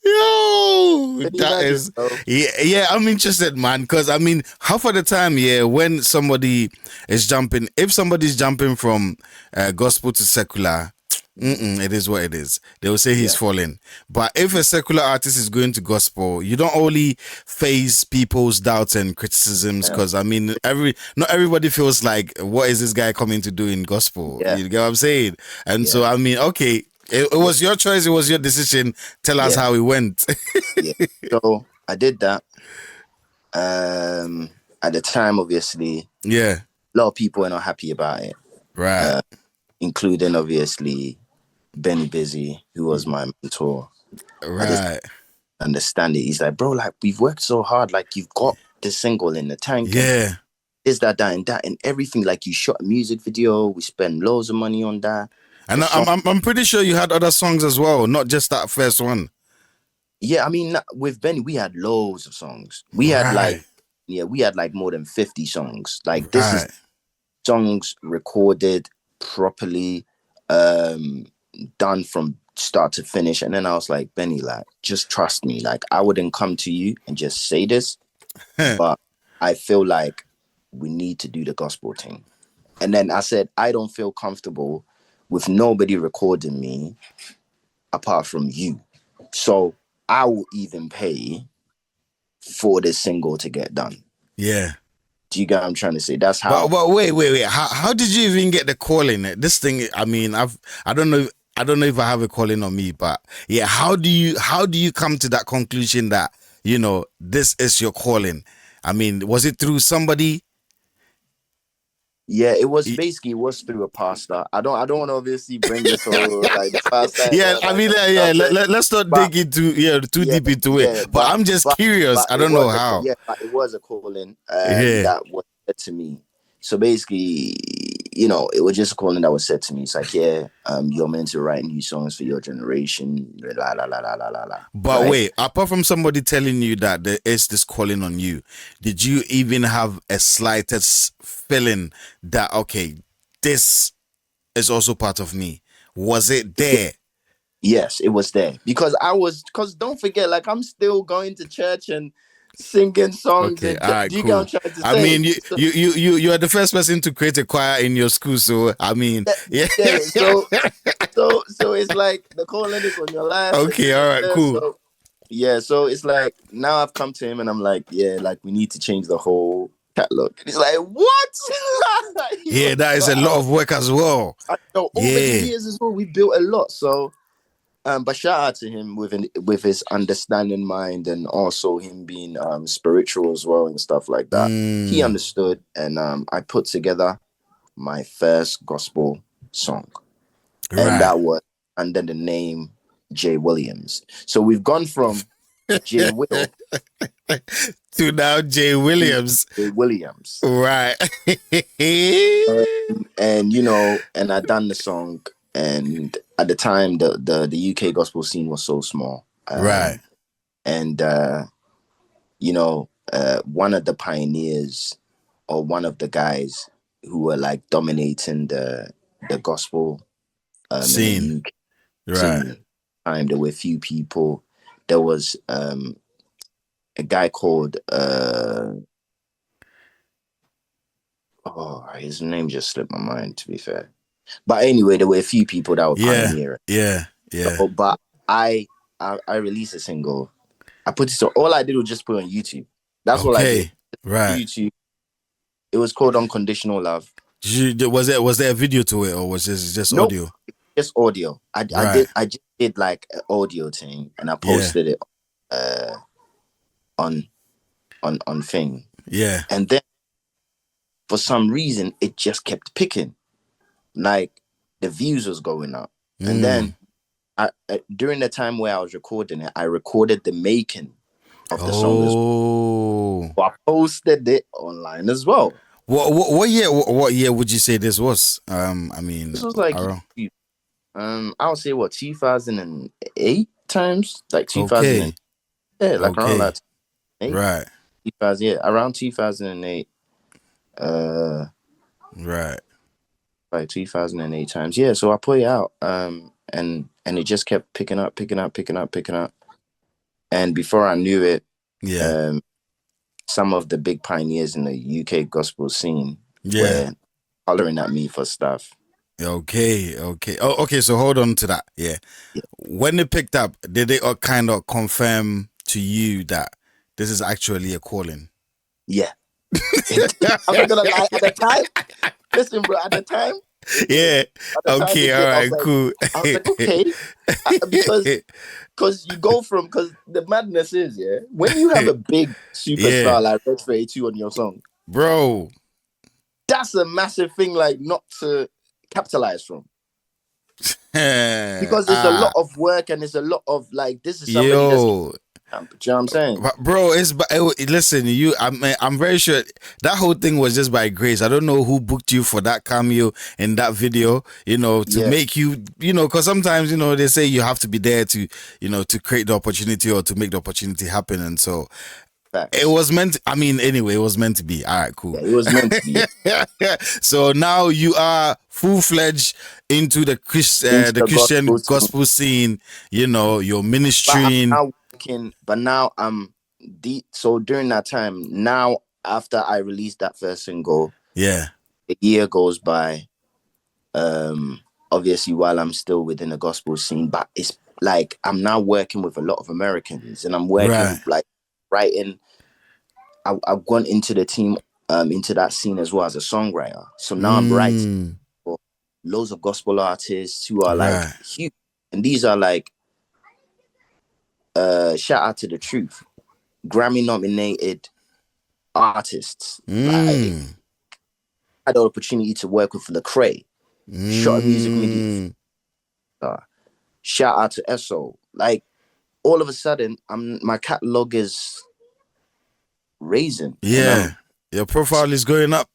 Yo, Can you that imagine, is, bro? yeah, I'm interested, man. Because I mean, half of the time, yeah, when somebody is jumping, if somebody's jumping from gospel to secular, it is what it is. They will say he's Yeah, falling. But if a secular artist is going to gospel, you don't only face people's doubts and criticisms. yeah, Because I mean, not everybody feels like, what is this guy coming to do in gospel? yeah, You get what I'm saying? And so yeah, I mean, okay, it was your choice. It was your decision. Tell us yeah, how it went. yeah. So I did that. At the time, obviously, Yeah. a lot of people were not happy about it, Right. including obviously Benny Busy, who was my mentor. I just Right. understand it. He's like, bro, like, we've worked so hard. Like, you've got the single in the tank and Yeah. this, that, and everything. Like, you shot a music video. We spent loads of money on that. The And song. I'm pretty sure you had other songs as well, not just that first one. Yeah, I mean, with Benny, we had loads of songs. We had Right. like more than 50 songs. Like, this is Right. songs recorded properly, done from start to finish. And then I was like, Benny, like, just trust me. Like, I wouldn't come to you and just say this, but I feel like we need to do the gospel thing. And then I said, I don't feel comfortable with nobody recording me apart from you. So I will even pay for this single to get done. Yeah. Do you get what I'm trying to say? That's how. But wait. How did you even get the calling? This thing, I mean, I don't know if I have a calling on me, but yeah, how do you come to that conclusion that, you know, this is your calling? I mean, was it through somebody? Yeah, it was through a pastor. I don't want to obviously bring this whole like the pastor. Yeah, I mean, let's not dig into too deep into it. But I'm just curious. I don't know how. But it was a calling Yeah. that was said to me. So basically, you know, it was just a calling that was said to me. It's like, you're meant to write new songs for your generation. La la la la la la la. But right? wait, apart from somebody telling you that there is this calling on you, did you even have a slightest feeling that, okay, this is also part of me? Was it there? Yes, it was there. Because don't forget, like, I'm still going to church and singing songs. Okay, And all right, do you cool. get what I'm trying to say? I mean, you are the first person to create a choir in your school, so I mean, yeah. So it's like the calling is on your life. Okay, all right, cool. So it's like now I've come to him and I'm like, like we need to change the whole catalog. And he's like, what? Yeah, that is a lot of work as well. I know, over the years as well, we built a lot. So, but shout out to him with his understanding mind and also him being spiritual as well and stuff like that. He understood, and I put together my first gospel song, and that was under the name Jay Williams. So we've gone from Jay Will to now Jay Williams. Jay Williams, right? and you know, and I done the song. And at the time, the UK gospel scene was so small. Right. And, you know, one of the pioneers or one of the guys who were like dominating the gospel scene. In the UK scene, there were a few people. There was a guy called, his name just slipped my mind, to be fair. But anyway, there were a few people that were pioneering. Yeah. So, but I released a single. I put it. So all I did was just put it on YouTube. That's all I did. Right. YouTube. It was called Unconditional Love. Was there a video to it, or was this just audio? Just audio. I just did like an audio thing, and I posted it on thing. Yeah. And then for some reason, it just kept picking. Like the views was going up, and then during the time where I was recording it, I recorded the making of the song as well. So I posted it online as well. What year would you say this was? I mean, this was like I would say 2008 times, like 2000. Around that. Right. 2000, around 2008. Right. Like 2008 times. Yeah, so I put it out. And it just kept picking up. And before I knew it, some of the big pioneers in the UK gospel scene were hollering at me for stuff. Okay. Oh, okay, so hold on to that. Yeah. When it picked up, did they kind of confirm to you that this is actually a calling? Yeah. I'm not gonna lie, at the time, listen, bro, at the time. Yeah. Okay, all right, cool. I was like, okay. Because you go from, because the madness is, when you have a big superstar like Red 82 on your song, bro, that's a massive thing, like, not to capitalize from. Because it's a lot of work and it's a lot of, like, this is somebody that's... Do you know what I'm saying? But bro, listen, I'm very sure that whole thing was just by grace. I don't know who booked you for that cameo in that video, you know, to make you, you know, because sometimes, you know, they say you have to be there to, you know, to create the opportunity or to make the opportunity happen. And so It Facts. was meant. I mean, anyway, it was meant to be. All right, cool. Yeah, it was meant to be. So now you are full-fledged into Into the the Christian gospel scene. gospel scene. You know, your But I'm ministry. now working, but now I'm so during that time, now after I released that first single, Yeah. a year goes by. Um, obviously while I'm still within the gospel scene, but it's like I'm now working with a lot of Americans and I'm Right. working like writing. I've gone into the team, into that scene as well as a songwriter. So now I'm writing Mm. for loads of gospel artists who are like Right. huge. And these are like shout out to the truth. Grammy nominated artists. Like Mm. I had the opportunity to work with Lecrae, shot a music video. Mm. Shout out to Esso. Like all of a sudden, my catalog is raising, and Yeah. Your profile is going up.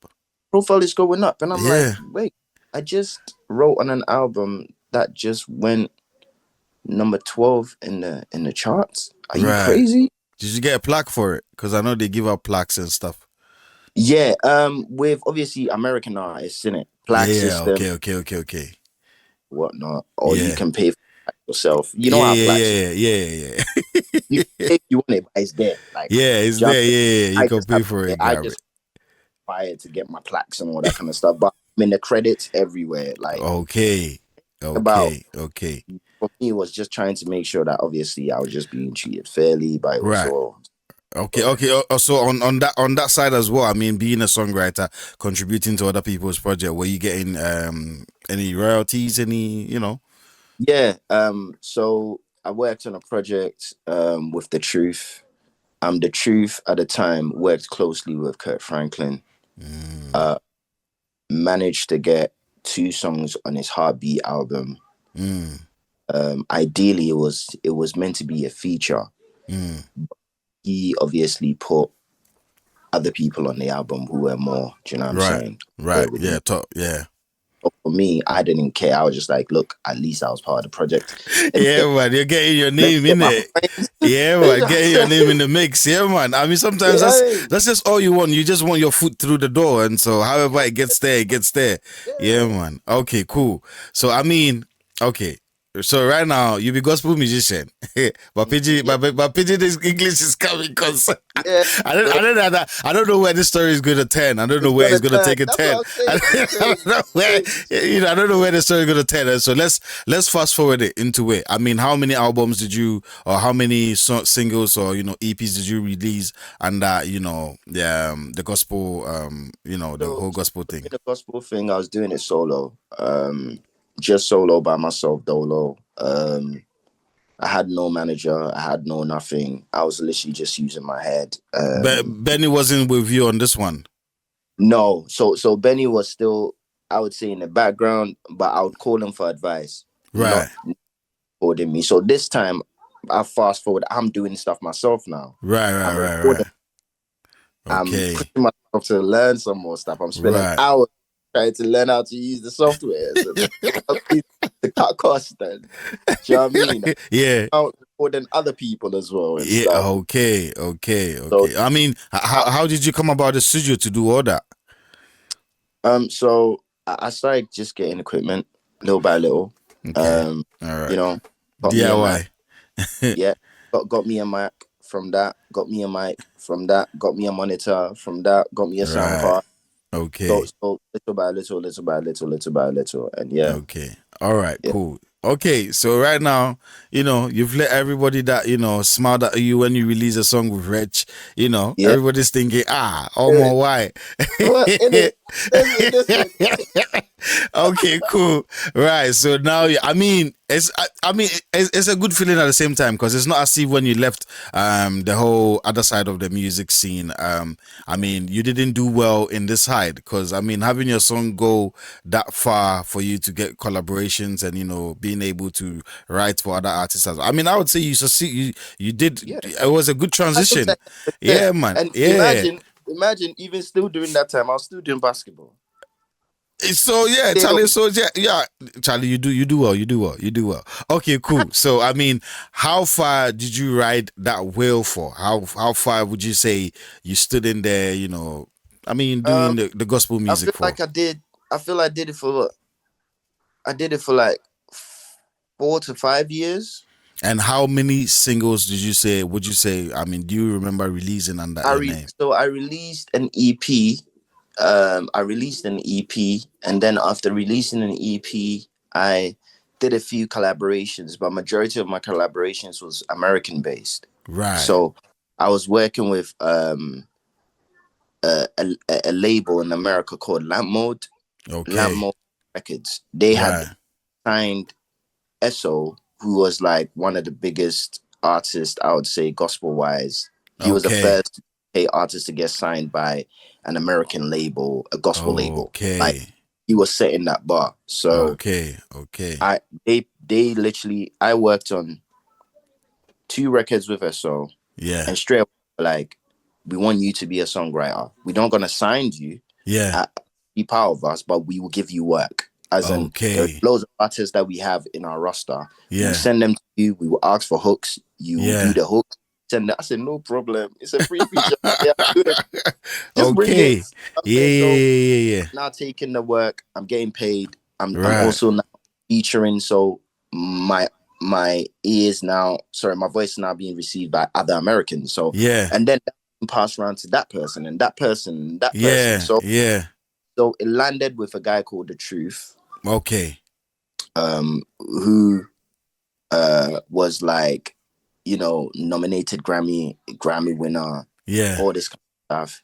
profile is going up, and I'm like, Yeah. wait, I just wrote on an album that just went number 12 in the charts. Are you Right. crazy? Did you get a plaque for it? Because I know they give out plaques and stuff. Yeah, with obviously American artists in it, Yeah. plaque Yeah. system, Okay. Okay. Okay. Okay. whatnot, or you Yeah. can pay for it yourself. You know Yeah. how Yeah. plaques Yeah. Yeah. Yeah. Yeah. you can pay if you want it, but it's there. Like, Yeah. It's do you know what there. I'm saying? Yeah. Yeah. You I can just pay have for it. I Grab it. just buy it to get my plaques and all that kind of stuff. But I mean the credits everywhere. Like Okay. about Okay. Okay. for me was just trying to make sure that obviously I was just being treated fairly, but it was Right. all Okay, okay. So on that side as well, I mean, being a songwriter, contributing to other people's project, were you getting any royalties? Any, you know? yeah. So I worked on a project with The Truth. The Truth at the time worked closely with Kurt Franklin. Mm, Uh managed to get 2 songs on his Heartbeat album. mm, Ideally it was meant to be a feature. mm. He obviously put other people on the album who were more, do you know what I'm Right, saying? right. There with Yeah, him. top. Yeah, But for me, I didn't care. I was just like, look, at least I was part of the project. Let me yeah, get, man. You're getting your let me name get in my it. coins. Yeah, You man. know what I'm Getting your name saying? in the mix. Yeah, man. I mean, sometimes You know what I mean? that's just all you want. You just want your foot through the door, and so however it gets there, it gets there. Yeah, Yeah. man. Okay, cool. So I mean, okay. So right now you be gospel musician, but PG, Yeah. but PG this English is coming because Yeah. I don't know where this story is going to turn. I don't know It's where gonna it's going to turn. take a That's what turn. I'm saying. I It's don't crazy. know where Crazy. I don't know where the story is going to turn. So let's fast forward it into it. I mean, how many albums did you, or how many singles or EPs did you release, and the gospel the So whole gospel thing. in the gospel thing, I was doing it solo. Just solo by myself, dolo. I had no manager, I had no nothing. I was literally just using my head. Benny wasn't with you on this one. No, so Benny was still, I would say, in the background, but I would call him for advice, not Right, holding me. So this time, I fast forward, I'm doing stuff myself now. right, right, I'm right, recording. right. I'm Okay, pushing myself to learn some more stuff. I'm spending right. hours trying to learn how to use the software to cut costs. Then, do you know what I mean? Yeah, Out recording other people as well and yeah. stuff. Okay, okay, So, okay. I mean, I, how did you come about the studio to do all that? so I started just getting equipment little by little. Okay, Um, all you right. know, got me a Mac. DIY. Yeah, got me a Mac from that. Got me a mic from that. Got me a monitor from that. Got me a sound Right. card. Okay. So little by little, little by little, little by little, and yeah, Okay. All right. yeah, Cool. Okay. So right now, you've let everybody that smiled at you when you release a song with Rich. yeah. Everybody's thinking, oh In my, it, why? in it. This one. Okay, cool. Right. So now, I mean, it's a good feeling at the same time because it's not as if when you left the whole other side of the music scene. I mean, you didn't do well in this side because I mean, having your song go that far for you to get collaborations and being able to write for other artists. I mean, I would say you succeed. You did. Yeah, It was a good transition. 100%. Yeah, man. And Yeah. imagine, even still during that time, I was still doing basketball. So yeah, They Charlie. don't. So yeah, Charlie, you do well. Okay, cool. So I mean, how far did you ride that wheel for? How far would you say you stood in there? I mean, doing Um, the gospel I music feel for. like I did. I feel I did it for. I did it for like 4 to 5 years. And how many singles did you say? Would you say? I mean, do you remember releasing under your name? So I released an EP. I released an EP, and then after releasing an EP, I did a few collaborations, but majority of my collaborations was American based. Right. So I was working with a label in America called Lamp Okay. Mode Records. They had Right. signed Esso, who was like one of the biggest artists, I would say, gospel wise. He was the Okay. first artist to get signed by an American label, a gospel label. Like Okay. he was setting that bar. So Okay. Okay. they literally I worked on 2 records with Esso, Yeah. and straight away, like, we want you to be a songwriter. We don't gonna sign you Yeah. be part of us, but we will give you work. As in, there's Okay. loads of artists that we have in our roster. We will Yeah. send them to you. We will ask for hooks. You will do Yeah. the hooks. Send that. I said, no problem. It's a free feature. Yeah, do it. Just bring it. Okay. Yeah. Okay, Yeah. so Yeah. Yeah. now taking the work, I'm getting paid. I'm Right. also now featuring. So my ears now, sorry, my voice is now being received by other Americans. So Yeah. and then pass around to that person and that person and that person. Yeah. So Yeah. it landed with a guy called The Truth, Okay. who was like, nominated Grammy winner, Yeah. all this kind of stuff.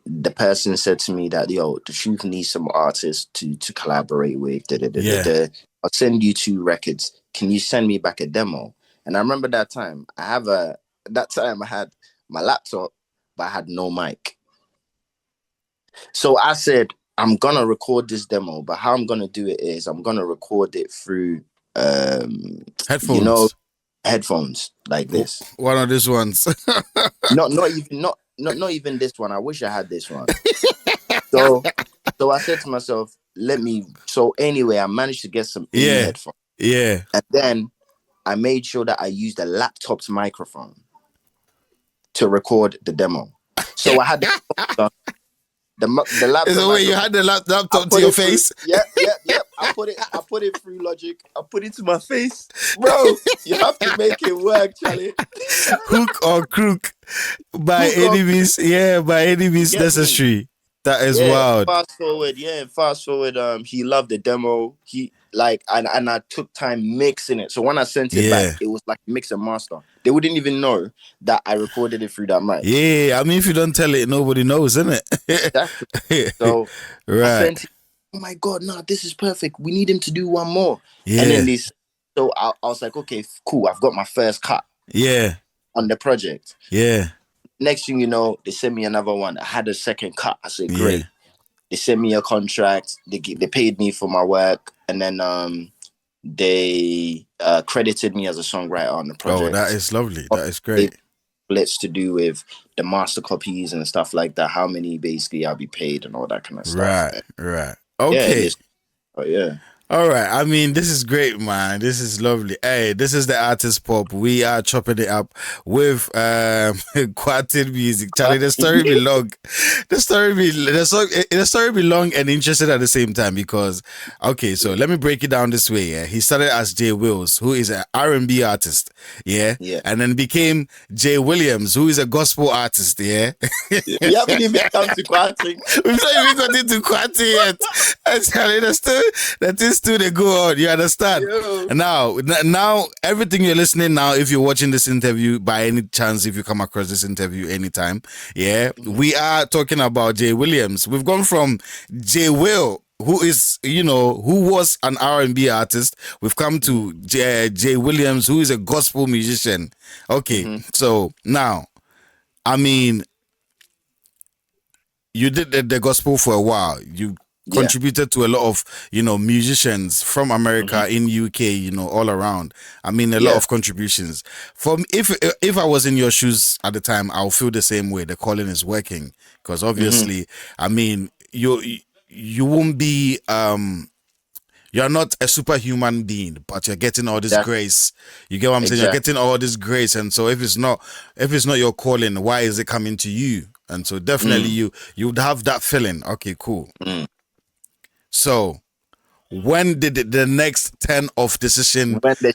The person said to me that, yo, The Truth needs some artists to collaborate with. Da, da, da, da, Yeah. da. I'll send you 2 records. Can you send me back a demo? And I remember that time I had my laptop, but I had no mic. So I said, I'm gonna record this demo, but how I'm gonna do it is I'm gonna record it through Headphones. headphones like this. One of these ones. Not even this one. I wish I had this one. So I said to myself, so anyway, I managed to get some in headphones. Yeah. And then I made sure that I used a laptop's microphone to record the demo. So I had the laptop. Is the way you had the laptop to your face? Yep. I put it through Logic. I put it to my face, bro. You have to make it work, Charlie. Hook or crook, by any means. Yeah, by any means necessary. That is wild. Fast forward. He loved the demo. He and I took time mixing it. So when I sent it back, it was like mix and master. They wouldn't even know that I recorded it through that mic. Yeah, I mean, if you don't tell it, nobody knows, isn't it? Exactly. So right. I sent it, oh my God, no, this is perfect. We need him to do one more. Yeah. And then so I was like, okay, cool. I've got my first cut. Yeah. On the project. Yeah. Next thing you know, they sent me another one. I had a second cut. I said, great. Yeah. They sent me a contract. They paid me for my work. And then they credited me as a songwriter on the project. Oh, that is lovely. That is great. Let's to do with the master copies and stuff like that. How many basically I'll be paid and all that kind of stuff. Right. Okay. Yeah. All right. I mean, this is great, man. This is lovely. Hey, this is the Artist Pop. We are chopping it up with Kwarteng music. Charlie, the story be long. The story be long and interesting at the same time because, okay, so let me break it down this way. Yeah, he started as Jay Wills, who is an R&B artist. Yeah. And then became Jay Williams, who is a gospel artist. Yeah. We haven't even come to Kwarteng. We've not even got into Kwarteng yet. And Charlie, that is still they go on. You understand? Yo. Now, everything you're listening now, if you're watching this interview by any chance, if you come across this interview anytime, we are talking about Jay Williams. We've gone from Jay Will, who is, who was an R&B artist. We've come to Jay Williams, who is a gospel musician. Okay, so now, I mean, you did the gospel for a while. You contributed to a lot of, musicians from America, in UK, all around. I mean, a lot of contributions. If I was in your shoes at the time, I'll feel the same way. The calling is working because obviously, I mean, you won't be you're not a superhuman being, but you're getting all this That grace. You get what I'm saying? You're exactly. getting all this grace, and so if it's not your calling, why is it coming to you? And so definitely Mm, you would have that feeling. Okay, cool. mm. So when did the next 10 of decision When the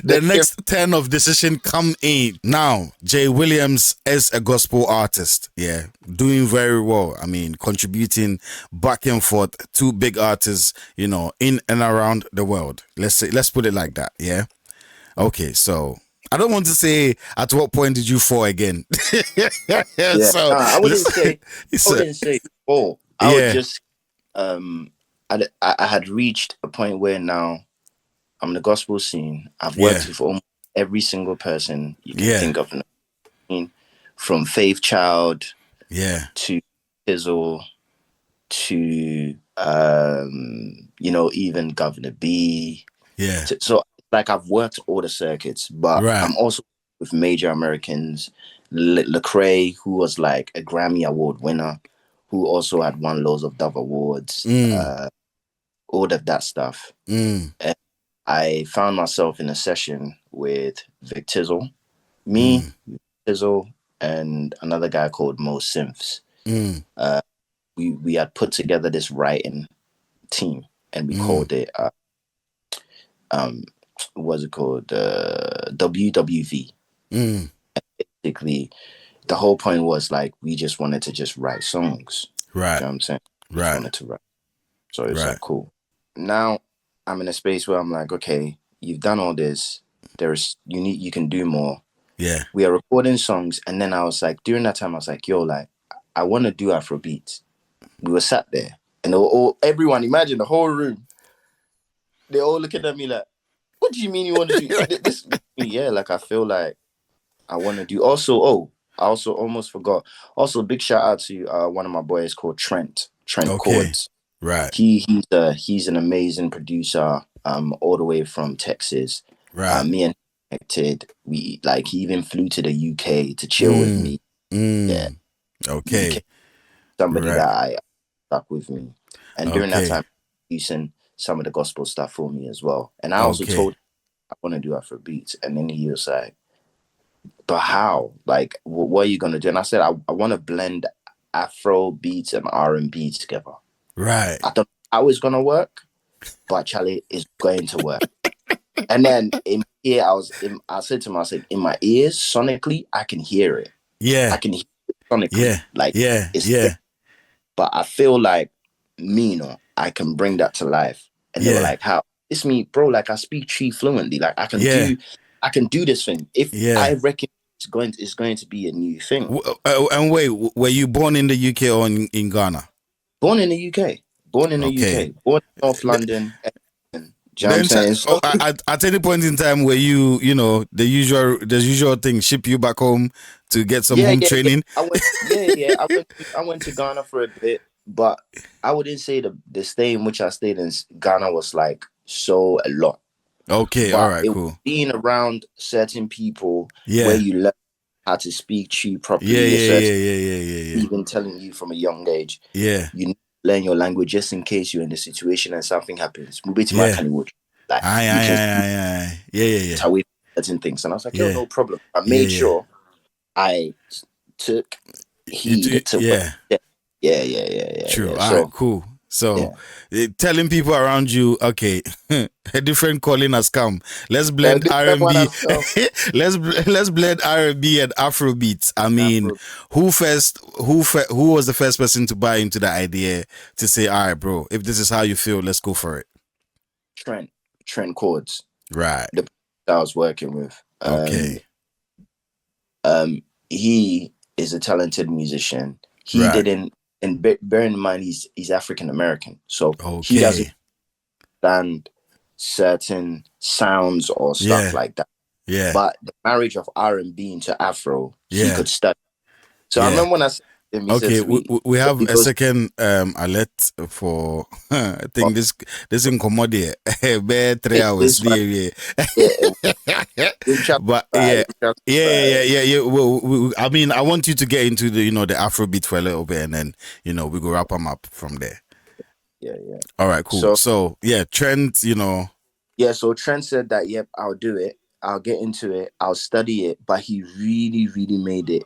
the shift, next 10 of decision come in? Now Jay Williams is a gospel artist, yeah, doing very well. I mean, contributing back and forth to big artists, you know, in and around the world. Let's put it like that. Yeah. Okay, so I don't want to say at what point did you fall again. yeah, So nah, I wouldn't listen, say. I wouldn't say. Oh, I would yeah, just I had reached a point where now I'm in the gospel scene. I've yeah, worked with almost every single person you can yeah, think of in the scene, from Faith Child yeah, to Fizzle to even Governor B. yeah, So like I've worked all the circuits, but right. I'm also with major Americans. Lecrae, who was like a Grammy Award winner, who also had won loads of Dove Awards, Mm, all of that stuff. mm, And I found myself in a session with Vic Tizzle, me, mm, Tizzle, and another guy called Mo Simps. mm, We had put together this writing team, and we mm, called it um what's it called, WWV. mm. Basically, the whole point was like we just wanted to just write songs. Right, You know what I'm saying? Just right, wanted to write. So it's right. like cool. Now I'm in a space where I'm like, okay, you've done all this. You can do more. Yeah, We are recording songs, and then I was like, during that time, I was like, yo, like I want to do Afro beats. We were sat there, and everyone, imagine the whole room, they're all looking at me like, what do you mean you want to do this? Yeah, like I feel like I want to do. Also, I also almost forgot. Also, big shout out to one of my boys called Trent okay, Chords. right, He's an amazing producer. All the way from Texas. right. Me and him connected. We like he even flew to the UK to chill with Mm, me. Yeah, mm. he Okay, became somebody right, that I stuck with me. And during that okay, time, using some of the gospel stuff for me as well. And I also okay, told him I want to do Afro beats, and then he was like, but how? Like, what are you gonna do? And I said, I want to blend Afro beats and R&B together. right. I don't know how it's gonna work, but Charlie is going to work. And then in here, I said to him, I said, in my ears, sonically, I can hear it. I Yeah, can hear it sonically, yeah, like yeah, it's there. yeah, But I feel like me, I can bring that to life. And they were yeah, like, how? It's me, bro. Like I speak Chi fluently. Like yeah, I can do this thing. If I yeah. reckon it's going to be a new thing. And wait, were you born in the UK or in Ghana? Born in the UK. Born in the Okay. UK. Born in North London. And, do you know what I'm Then saying? So at any point in time where you know the usual thing, ship you back home to get some yeah, home yeah, yeah. training. I went to Ghana for a bit, but I wouldn't say the stay in which I stayed in Ghana was like so a lot. Okay, all But right, it was cool. being around certain people where Yeah, you learn how to speak Chi yeah, properly, a yeah, certain yeah, yeah, yeah, yeah, even telling you from a young age, yeah, you need to learn your language just in case you're in a situation and something happens. Move to my yeah. Kannywood. Like Aye, you aye, can aye, aye, aye. Yeah, yeah, yeah, away from certain things. And I was like, yo, yeah, no problem. I yeah, made yeah. sure I took heed to what Yeah. yeah, yeah, yeah, yeah, yeah, True. yeah. All right, So cool. So, yeah. telling people around you, okay, a different calling has come. Let's The blend R different and one B. has come. Let's blend R and B and Afro beats. I mean, Afro who was the first person to buy into the idea to say, all right, bro, if this is how you feel, let's go for it. Trent, Trent Chords, Right. the person that I was working with. Okay. Um, he is a talented musician. He Right. didn't, and bear in mind he's African American, so he doesn't Okay. understand certain sounds or stuff Yeah. like that. Yeah. But the marriage of R&B into Afro, he Yeah. could study. So I Yeah. remember when I said to him, he said Okay, to me, we have he a goes, second alert for I oh, think this incommodity. Bare 3 hours. this one, Yeah, yeah, But yeah. Yeah. Well, I mean, I want you to get into the, the Afrobeat for a little bit, and then, we go wrap them up from there. Yeah. All right, cool. So So yeah, Trent, yeah, so Trent said that, yep, I'll do it. I'll get into it. I'll study it. But he really, really made it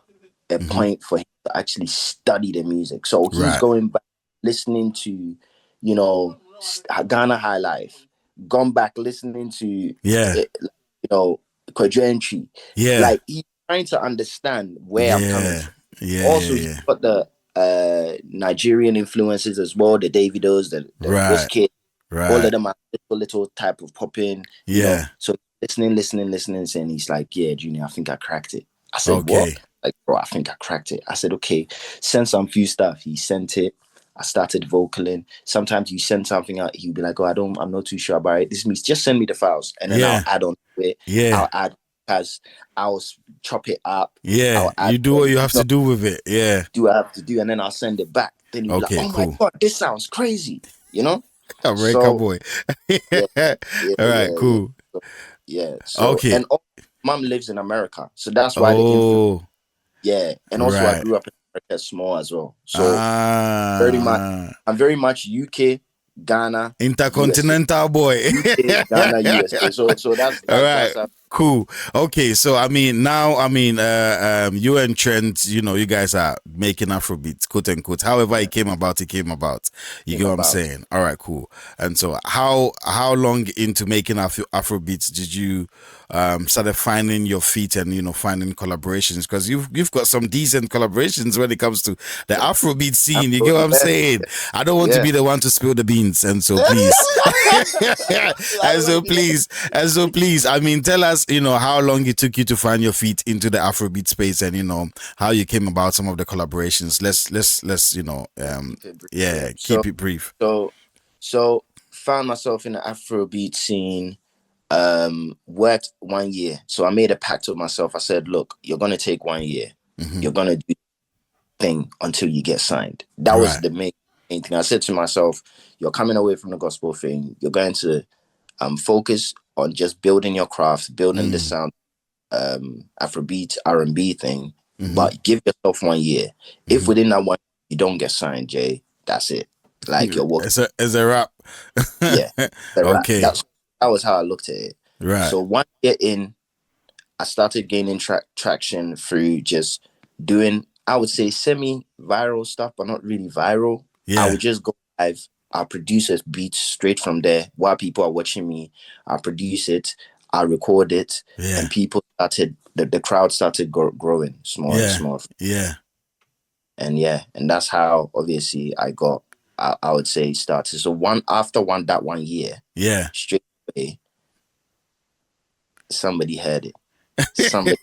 a mhm, point for him to actually study the music. So he's right. going back, listening to, Ghana High Life, gone back listening to, Yeah. Kwarteng. Yeah. Like, he's trying to understand where I'm coming Yeah. from. Yeah. Also, Yeah. he's Yeah. got the Nigerian influences as well, the Davidos, the Right. Wizkid, all of Right. them are little type of popping. Yeah. So listening, saying he's like, yeah, Junior, I think I cracked it. I said, what? Okay. Like, bro, I think I cracked it. I said, okay, send some few stuff. He sent it. I started vocaling. Sometimes you send something out, he'll be like, oh, I'm not too sure about it. This means just send me the files, and then I'll Yeah. add on to it. Yeah. I'll add as I'll chop it up. Yeah. I'll add You do what you have to do with it. Yeah. do I have to do, and then I'll send it back. Then he'll be like, Okay, oh my cool. god, this sounds crazy, you know? America So boy. yeah, All right, cool. So, yeah. So Okay. and mom lives in America, so that's why the influence. Oh, Yeah, and also I right. grew up in America small as well. So very much, Ah, I'm very much UK, Ghana, USA, intercontinental boy. UK, Ghana, USA. So that's All that's right. that's how, Cool. Okay. So I mean, now you and Trent, you guys are making Afrobeat, quote unquote. However, yeah, it came about. It came about. You came get what I'm about. saying? All right. Cool. And so, how long into making Afrobeats did you started finding your feet and finding collaborations? Because you've got some decent collaborations when it comes to the Afrobeat scene. You get what I'm Yeah, saying? I don't want to yeah. be the one to spill the beans, and so please, I and don't want so to be that. please, and so please. I mean, tell us, how long it took you to find your feet into the Afrobeat space, and how you came about some of the collaborations. Let's Keep it brief, yeah. yeah, So keep it brief. so so found myself in the Afrobeat scene. Worked 1 year. So I made a pact with myself. I said, look, you're gonna take 1 year. Hmm. You're gonna do thing until you get signed. That was Right. the main thing. I said to myself, you're coming away from the gospel thing. You're going to focus on just building your craft, building the Mm. sound, Afrobeat, R&B thing, Hmm. but give yourself 1 year. If Hmm. within that 1 you don't get signed, Jay, that's it. Like you're walking. It's a wrap. Yeah, the rap. Okay. That was how I looked at it. Right. So 1 year in, I started gaining traction through just doing, I would say, semi-viral stuff, but not really viral. I Yeah. would just go live. I'll produce a beat straight from there while people are watching me. I'll produce it, I'll record it, Yeah. and the crowd started growing small and Yeah. small. Yeah. And yeah, and that's how obviously I would say started. So after that 1 year, Yeah. straight away, somebody heard it. Somebody.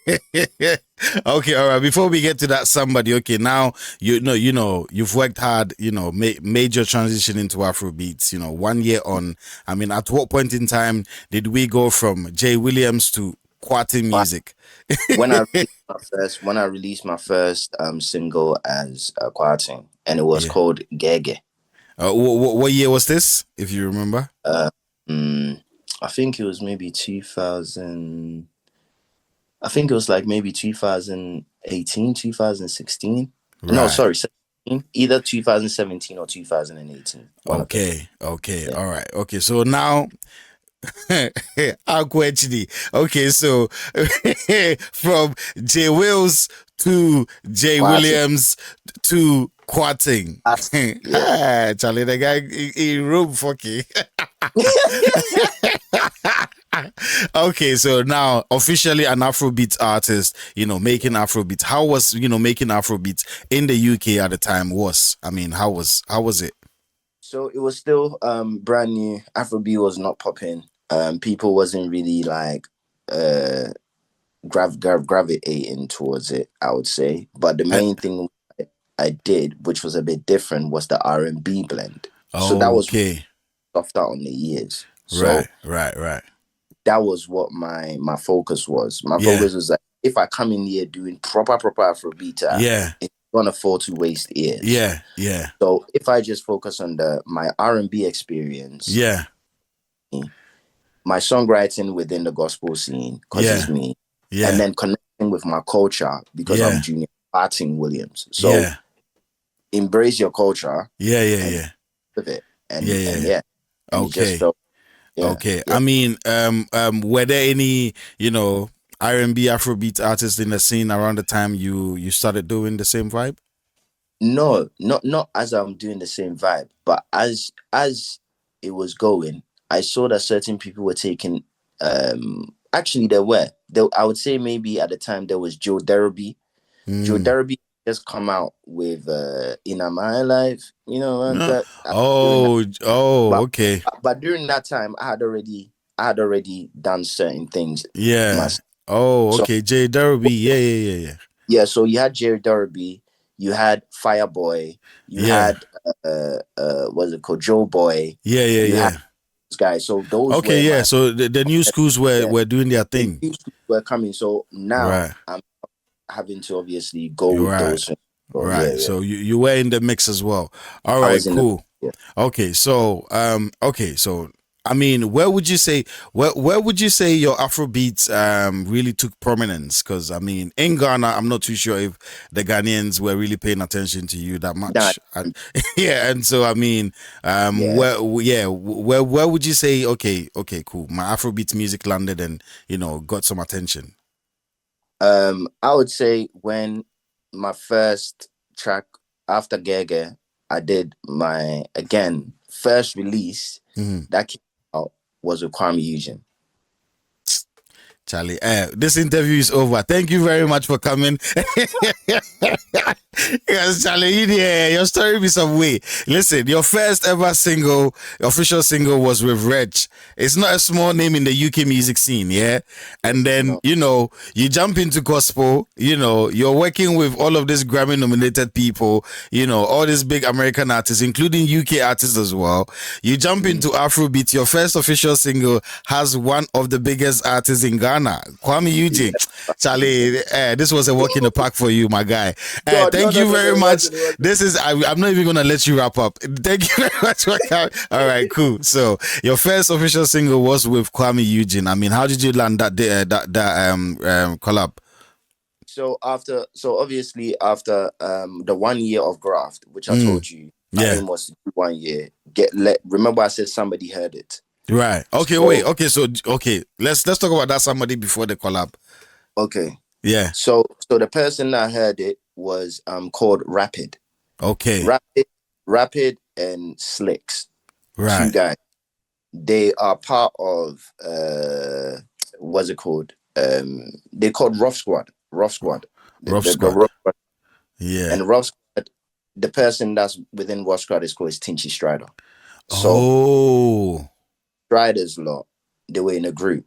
Okay, all right. Before we get to that, somebody. Okay, now you've worked hard. Major transition into Afro beats. 1 year on. I mean, at what point in time did we go from Jay Williams to Kwarteng music? When I released my first single as Kwarteng, and it was Yeah. called Gege. What year was this, if you remember? Uh, mm, I think it was maybe 2000. I think it was like maybe 2018, 2016. No, Right. sorry, 17. Either 2017 or 2018. One of them. Okay. Okay. Yeah. All right. Okay. So now Aquachidi. Okay, so from J Wills to J Kwarteng. Williams to Kwarteng. Yeah. Charlie, the guy in room fucking. Okay, so now officially an Afrobeat artist, making Afrobeat. How was making Afrobeat in the UK at the time was? I mean, how was it? So it was still brand new. Afrobeat was not popping. People wasn't really like uh gravitating towards it, I would say. But the Uh, main thing I did, which was a bit different, was the R&B blend. So that was okay, soft out on the ears. right, So right, right. that was what my focus was. My Yeah, focus was like, if I come in here doing proper Afrobeat, yeah, it's gonna fall to waste ears. yeah, yeah, So if I just focus on my R&B experience, yeah. my songwriting within the gospel scene, because it's Yeah. me, and Yeah. then connecting with my culture because I'm Yeah. Junior Kwarteng Williams. So Yeah. embrace your culture Yeah. Yeah. and Yeah. live it, Yeah. and Yeah. yeah, and it just Okay. felt yeah, Okay. yeah. I mean, were there any, R&B Afrobeat artists in the scene around the time you started doing the same vibe? No, not as I'm doing the same vibe, but as it was going, I saw that certain people were taking. Actually, I would say maybe at the time there was Joe Derby. Joe Mm. Derby just come out with "In My Life," and No. that during that. Oh. Oh. But Okay. but during that time, I had already done certain things Yeah. myself. Oh. So Okay. Jay Derby. Yeah. Yeah. Yeah. yeah, so you had Jerry Derby, you had Fireboy, you Yeah. had what's it called, Joe Boy, Yeah. Yeah. you had Yeah. those guys. So those Okay. were Yeah. my So the new schools were yeah. were doing their The thing. new schools were coming. So now Right. I'm having to obviously go You're with right. those things. So yeah, Right. yeah. So you were in the mix as well. All I right. was in the Cool. yeah. Okay, so I mean, where would you say your Afrobeats really took prominence? Because I mean, in Ghana, I'm not too sure if the Ghanaians were really paying attention to you that Nah, much. Yeah, and so I mean, yeah. where would you say, okay, cool, my Afrobeat music landed and got some attention? I would say when my first track after Gege, I did my again first release Mhm. that came out was with Kwame Eugene. Charlie, this interview is over. Thank you very much for coming. Yes, Charlie, yeah, your story be some way. Listen, your first ever single, official single, was with Reg. It's not a small name in the UK music scene, yeah? And then, No, you jump into gospel, you're working with all of these Grammy nominated people, all these big American artists, including UK artists as well. You jump into Afrobeat, your first official single has one of the biggest artists in Ghana, Kwame Eugene. yeah. Charlie, this was a walk in the park for you, my guy. God, no, Thank no, you no, no, very it much. wasn't, it wasn't. I'm not even gonna let you wrap up. Thank you very much for coming. All right, cool. So your first official single was with Kwame Eugene. I mean, how did you land that collab? So obviously after the 1 year of graft, which I Mm, told you, my yeah. aim was to do 1 year. Remember I said somebody heard it. Right. Okay. Wait. So Okay. So okay. Let's talk about that somebody before the collab. okay. Yeah. So the person that heard it was called Rapid. Okay. Rapid and Slicks. Two Right. guys. They are part of what's it called? They called Rough Squad. Rough Squad. Rough The Squad. Rough Squad. Yeah. And Rough Squad, the person that's within Rough Squad is called Tinchy Strider. So Oh. Strider's lot, they were in a group.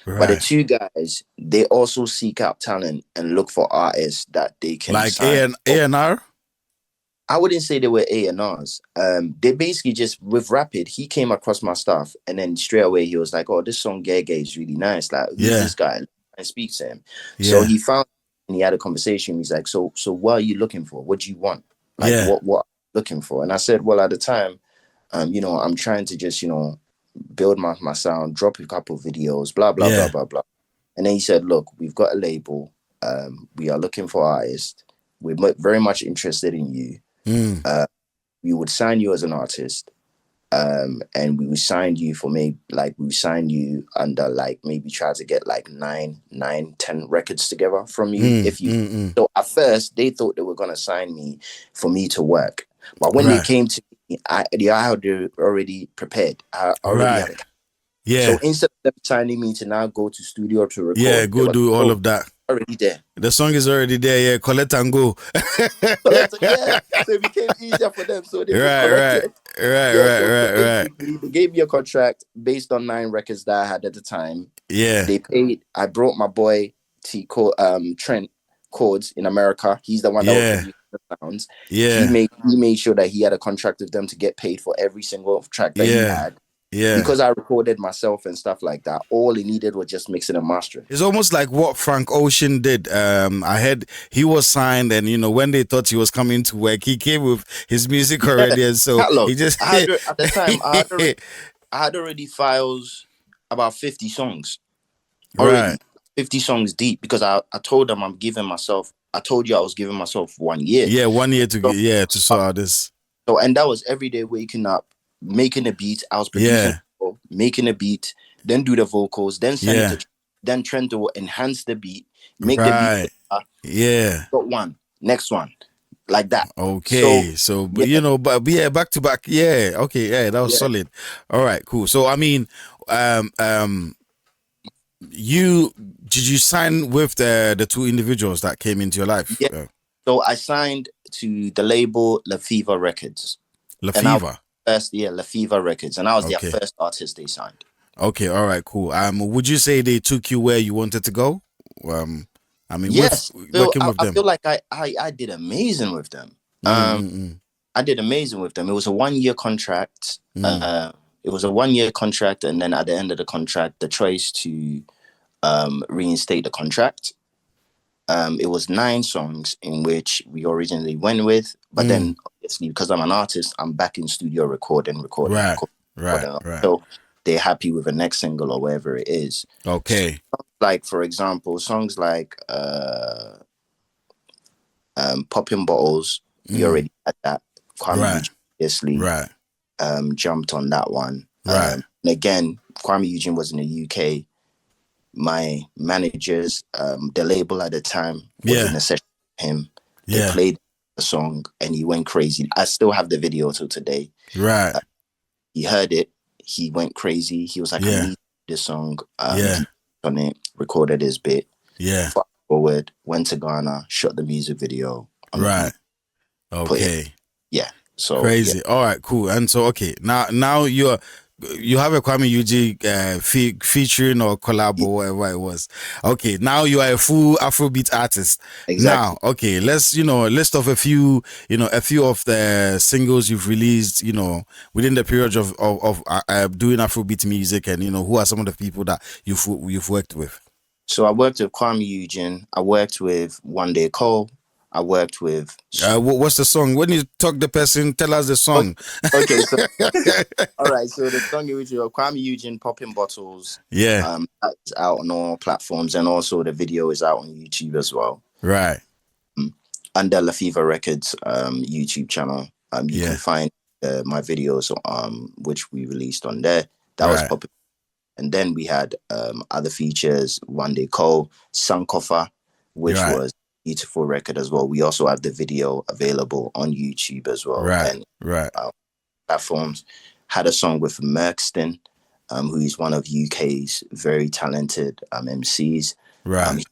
But the Right. two guys, they also seek out talent and look for artists that they can Like sign. A&R. I wouldn't say they were A&Rs. They basically just, with Rapid, he came across my stuff and then straight away he was like, oh, this song Gege is really nice. Like, who's Yeah. this guy? And speak to him. So Yeah. he found and he had a conversation. He's like, so what are you looking for? What do you want? Like, Yeah. what are you looking for? And I said, well, at the time, I'm trying to just, build my sound, drop a couple of videos, blah, blah, blah, Yeah. blah, blah. And then he said, look, we've got a label. We are looking for artists. We're very much interested in you. Mm. We would sign you as an artist, and we would sign you for maybe we would sign you under maybe try to get 10 records together from you if you. So at first they thought they were gonna sign me for me to work, but when they Right. came to me, I had already prepared. I already had Right. it. Yeah. So instead of them signing me to now go to studio to record, Yeah. they Go were do all of that. already there. The song is already there. Yeah. Collect and go. Yeah, so it became easier for them. So they just Right. Right. collected. Right. Yeah, Right. so Right. Right. basically they gave me a contract based on 9 records that I had at the time. Yeah. They paid. I brought my boy Trent Chords in America. He's the one that Yeah. was producing the sounds. Yeah. He made sure that he had a contract with them to get paid for every single track that he Yeah. had. Yeah. Because I recorded myself and stuff like that. All he needed was just mixing and mastering. It's almost like what Frank Ocean did. I heard he was signed, and when they thought he was coming to work, he came with his music already, and so Catalog. he just At the time, I had already files about 50 songs Right. already, 50 songs deep, because I told them I told you I was giving myself 1 year. Yeah, 1 year to So, to sort out this. so and that was every day waking up, making a beat. I was producing, Yeah. making a beat, then do the vocals, then send it Yeah. to, then Trent will enhance the beat, make the beat Right. better, Yeah. got one, next one, like that. So Okay. So, but yeah, but yeah, back to back. Yeah. Okay. Yeah, that was yeah, solid. All right. Cool. So, I mean, um, um, you did you sign with the two individuals that came into your life? yeah. So I signed to the label La Fever Records, La and I was Fever. first, yeah, La Fever Records, and I was their Okay. first artist they signed. Okay. All right. Cool. Would you say they took you where you wanted to go? Um, I mean, with Yes, working with I them. feel like I did amazing with them. Mm-mm-mm. I did amazing with them. It was a 1 year contract. Mm. It was a 1 year contract, and then at the end of the contract, the choice to reinstate the contract. It was 9 songs in which we originally went with, but Mm. then obviously because I'm an artist, I'm back in studio recording, Right. Right. recording. Right. So they're happy with the next single or whatever it is. So, Okay. like for example, songs like Popping Bottles, we Mm. already had that. Kwame Right. Eugene obviously Right. jumped on that one. Right. And again, Kwame Eugene was in the UK. My managers, the label at the time, was in Yeah. a session with him. They Yeah. played the song and he went crazy. I still have the video till today. Right. He heard it. He went crazy. He was like, I Yeah. need this song. Yeah. He on it, recorded his bit. Yeah. Fast forward, went to Ghana, shot the music video on the Right. beat, put it. Okay. Yeah. So yeah. Crazy. All right. Cool. And so, okay, now you have a Kwame Eugene featuring or collab or whatever it was. Okay. Now you are a full Afrobeat artist. Exactly. Now, okay, let's list off a few of the singles you've released. Within the period of doing Afrobeat music, and who are some of the people that you've worked with. So I worked with Kwame Eugene. I worked with One Day Cole. I worked with. What's the song? When you talk the person, tell us the song. Okay, so all right. So the song in which you Kwame Eugene, Popping Bottles. Yeah. That's out on all platforms, and also the video is out on YouTube as well. Right. Under La Fever Records YouTube channel. You Yeah. can find my videos which we released on there. That was Right. Popping. And then we had other features, One Day Cole, Sankofa, which Right. was a beautiful record as well. We also have the video available on YouTube as well. Right. And Right. platforms. Had a song with Merkston, who is one of UK's very talented MCs. Right.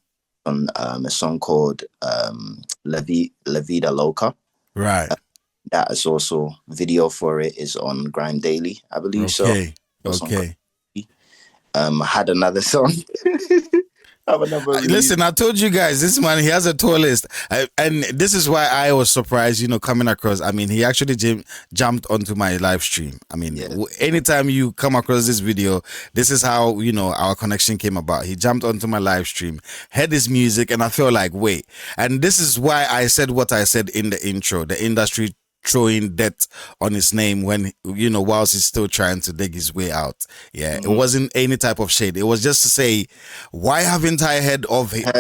On a song called La Vida Loca. Right. That is also video for it is on Grime Daily, I believe so. Okay. I had another song. Listen, I told you guys, this man, he has a tour list. And this is why I was surprised, coming across. I mean, he actually jumped onto my live stream. I mean, anytime you come across this video, this is how, our connection came about. He jumped onto my live stream, heard his music, and I felt like, wait. And this is why I said what I said in the intro. The industry throwing dirt on his name when whilst he's still trying to dig his way out. Yeah, It wasn't any type of shade. It was just to say, why haven't I heard of him?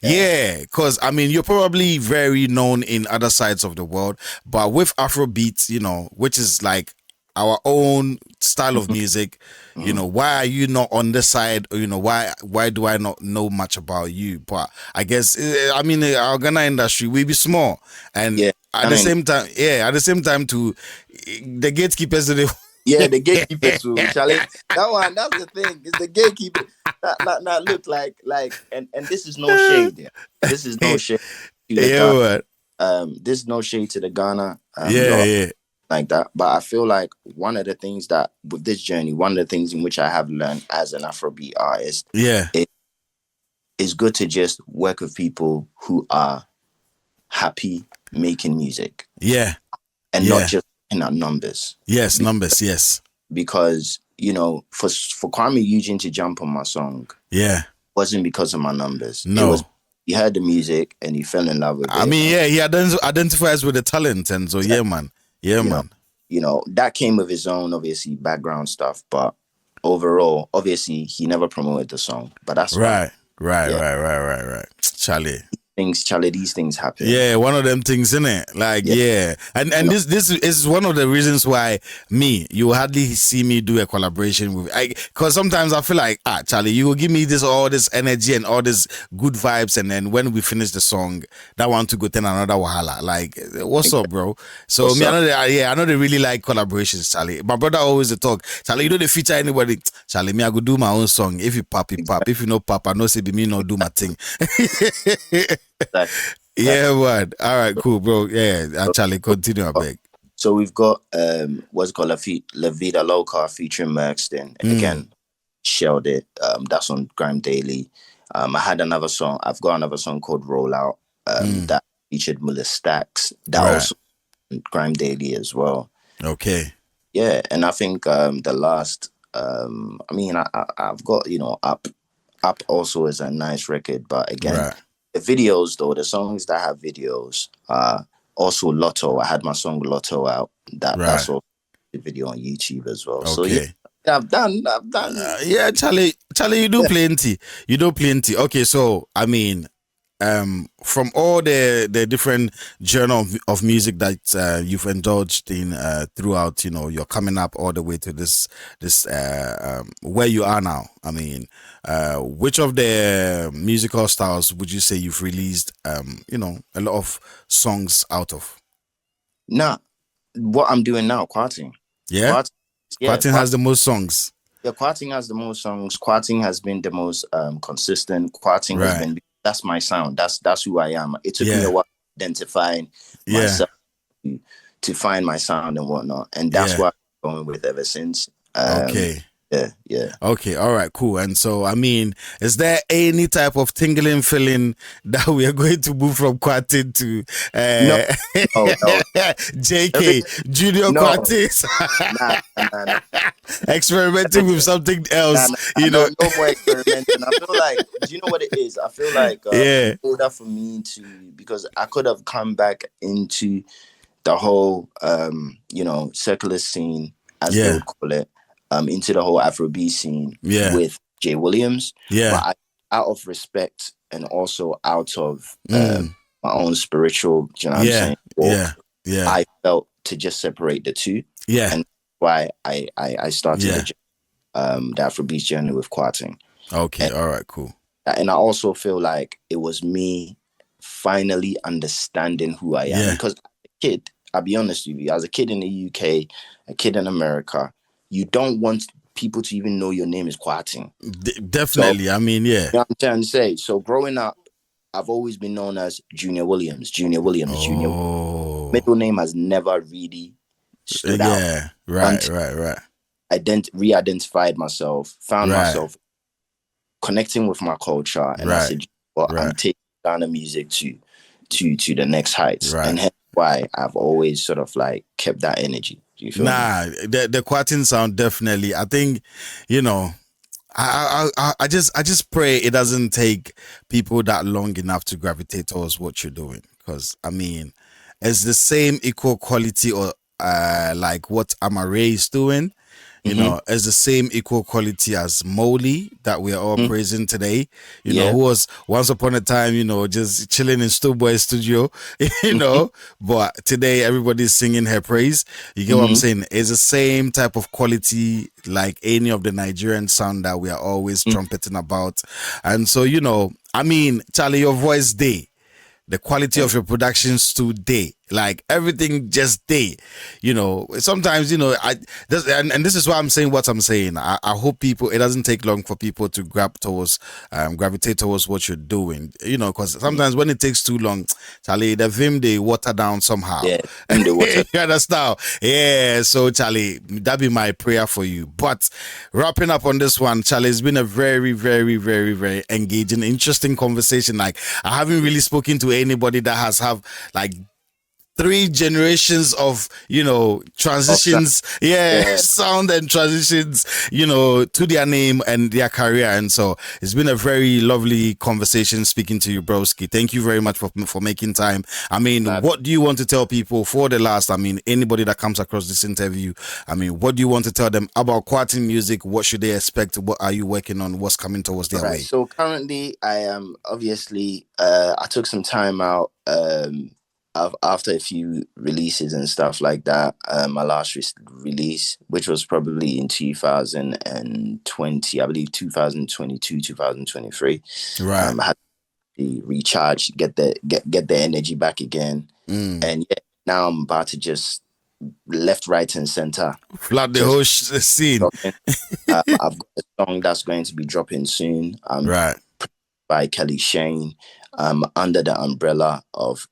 Because I mean, you're probably very known in other sides of the world, but with Afrobeats, which is like our own style of music, why are you not on this side? Why do I not know much about you? But I guess I mean, our Ghana industry we be small, and at the same time too, the gatekeepers they the gatekeepers too. That's the thing. It's the gatekeeper. Now look like and this is no shade. Yeah. This is no shade to the Ghana. This is no shade to the Ghana. Like that. But I feel like one of the things that with this journey, one of the things in which I have learned as an Afrobeat artist, it's good to just work with people who are happy making music. And not just looking at numbers. Yes, numbers, yes. Because, for Kwame Eugene to jump on my song, wasn't because of my numbers. No. It was he heard the music and he fell in love with it. I mean, he identifies with the talent, and so man. Yeah, man. That came with his own, obviously, background stuff. But overall, obviously he never promoted the song, but that's fine. Right. Yeah, Charlie. Charlie, these things happen. Yeah, one of them things, isn't it? Like, Yeah, yeah. And you know, this is one of the reasons why you hardly see me do a collaboration with, because sometimes I feel like, Charlie, you will give me all this energy and all this good vibes, and then when we finish the song, that one to go turn another wahala. Like, what's up, bro? So what's me, up? I know they really like collaborations, Charlie. My brother always the talk, Charlie, you don't dey feature anybody. Charlie, me, I go do my own song. If you pop, you pop. If you know pop, I know say be me no do my thing. Like, Yeah, man. All right, cool, bro. Yeah, actually, continue, I beg. so we've got what's it called La Vida Loca featuring Merkston. Again, shelled it. That's on Grime Daily. I've got another song called Roll Out. That featured Muller Stacks. That also on Grime Daily as well. Okay. Yeah, and I think the last I mean I've got, you know, Up also is a nice record, but again, the videos though, the songs that have videos, also Lotto. I had my song Lotto out. That's also the video on YouTube as well. Okay. So yeah, I've done. Yeah, Charlie, you do plenty. You do plenty. Okay, so I mean, from all the different genre of music that you've indulged in throughout, you know, you're coming up all the way to this where you are now. I mean, which of the musical styles would you say you've released you know, a lot of songs out of? Nah, what I'm doing now, Kwarteng. Yeah, Kwarteng has the most songs. Yeah, Kwarteng has the most songs. Kwarteng has been the most consistent. Kwarteng has been. That's my sound. That's who I am. It took me a while identifying myself to find my sound and whatnot, and that's what I'm going with ever since. Okay. Yeah. Okay, all right, cool. And so, I mean, is there any type of tingling feeling that we are going to move from Kwarteng to no. JK, Junior Kwarteng? Nah. Experimenting with something else, you know. No more experimenting. I feel like, do you know what it is? I feel like older for me to, because I could have come back into the whole, you know, secular scene, as they would call it. Into the whole Afrobeat scene with Jay Williams. But out of respect and also out of my own spiritual, you know what I'm saying? I felt to just separate the two. Yeah. And why I started the Afrobeat journey with Kwarteng. Okay, all right, cool. And I also feel like it was me finally understanding who I am. Because as a kid, I'll be honest with you, as a kid in the UK, a kid in America, you don't want people to even know your name is Kwarteng. Definitely. So, I mean, you know what I'm trying to say? So growing up, I've always been known as Junior Williams. Junior. Middle name has never really stood out. Right. Re-identified myself, found myself connecting with my culture, and I said, well, I'm taking Ghana music to the next heights. And hence why I've always sort of like kept that energy. Do you feel me? The Kwarteng sound, definitely. I think, you know, I just pray it doesn't take people that long enough to gravitate towards what you're doing, because I mean, it's the same equal quality or like what Amare is doing. You know, it's the same equal quality as Molly that we are all praising today. You know, who was once upon a time, you know, just chilling in Stillboy studio, you know, but today everybody's singing her praise. You get what I'm saying? It's the same type of quality like any of the Nigerian sound that we are always trumpeting about. And so, you know, I mean, Charlie, your voice day. The quality of your productions today, like everything just day, you know. Sometimes, you know, this is why I'm saying what I'm saying. I hope people, it doesn't take long for people to gravitate towards what you're doing, you know, because sometimes when it takes too long, Charlie, the vim they water down somehow. Yeah, the water. You understand? Yeah. So Charlie, that be my prayer for you. But wrapping up on this one, Charlie, it's been a very, very, very, very engaging, interesting conversation. Like I haven't really spoken to anybody that has like three generations of, Of transitions, yeah, sound and transitions, to their name and their career. And so it's been a very lovely conversation speaking to you, broski. Thank you very much for making time. I mean, nah, what do you want to tell people for the last, I mean, anybody that comes across this interview, I mean, what do you want to tell them about Kwarteng music? What should they expect? What are you working on? What's coming towards their right. way? So currently, I am obviously. I took some time out. After a few releases and stuff like that. My last release, which was probably in 2020, I believe 2022, 2023. Right. I had to recharge, get the energy back again, and yeah, now I'm about to just left, right, and center. Flood the Just whole scene. I've got a song that's going to be dropping soon. Right. By Kelly Shane, under the umbrella of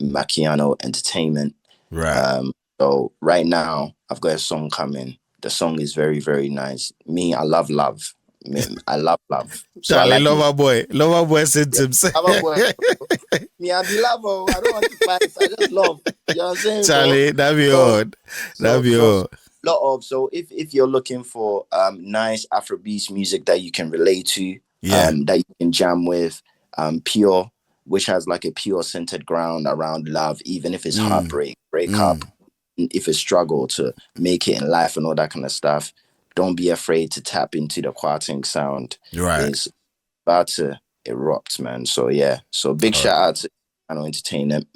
Macchiano Entertainment. Right. So right now, I've got a song coming. The song is very, very nice. Me, I love love. I love love. So I Charlie, like music. lover boy symptoms. Lover boy. Me, I be lover. I don't want to fight. I just love. You know what I'm saying, Charlie, bro? that'd be So, odd. That'd so, be so, odd. so lot of if you're looking for nice Afrobeats music that you can relate to, Yeah. that you can jam with, pure, which has like a pure centered ground around love, even if it's heartbreak, breakup, if it's struggle to make it in life and all that kind of stuff. Don't be afraid to tap into the Kwarteng sound. Right. It's about to erupt, man. So yeah. So big shout out to Entertainment.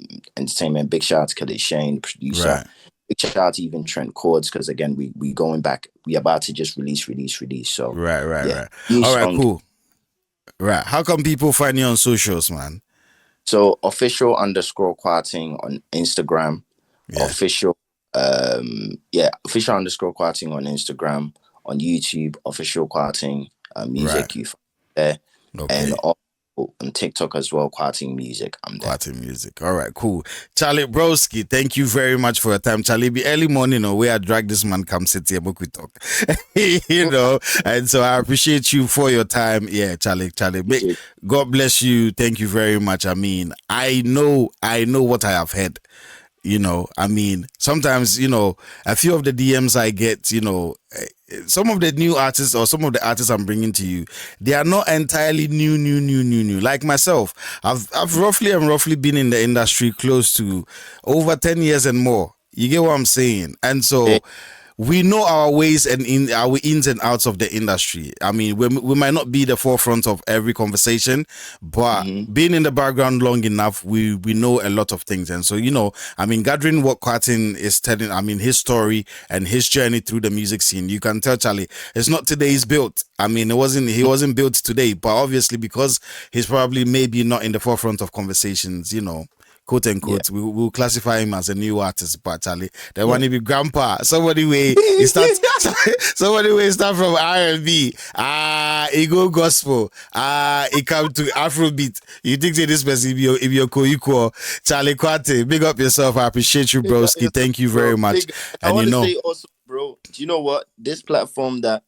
Big shout out to Kelly Shane, producer. Right. Big shout out to even Trent Chords, because again, we going back. We about to just release. So Right. new All right, song. cool. Right. How come people find you on socials, man? So official underscore Kwarteng on Instagram. Yeah. Official underscore Kwarteng on Instagram. On YouTube, official Kwarteng music, Right. you find there. Okay. And also on TikTok as well, Kwarteng music. I'm there. Kwarteng music. All right, cool. Charlie Broski, thank you very much for your time. Charlie, be early morning or where I drag this man come sit here, book we talk. And so I appreciate you for your time. Yeah, Charlie. God bless you. Thank you very much. I mean, I know what I have heard. I mean, sometimes, a few of the DMs I get, some of the new artists or some of the artists I'm bringing to you, they are not entirely new. Like myself, I've roughly been in the industry close to over 10 years and more. You get what I'm saying? And so we know our ways and in our ins and outs of the industry. I mean, we might not be the forefront of every conversation, but being in the background long enough, we know a lot of things. And so, I mean, gathering what Kwarteng is telling, I mean, his story and his journey through the music scene, you can tell, Charlie, it's not today's built. I mean, he wasn't built today, but obviously because he's probably maybe not in the forefront of conversations, quote unquote, we'll classify him as a new artist, but Charlie, the one he be grandpa. Somebody way he start from R&B, he go gospel, he come to Afrobeat. You think that this person if you're co-equal, Charlie Kwarteng, big up yourself. I appreciate you, broski. Thank you very much. I want to say also, bro, do you know what? This platform that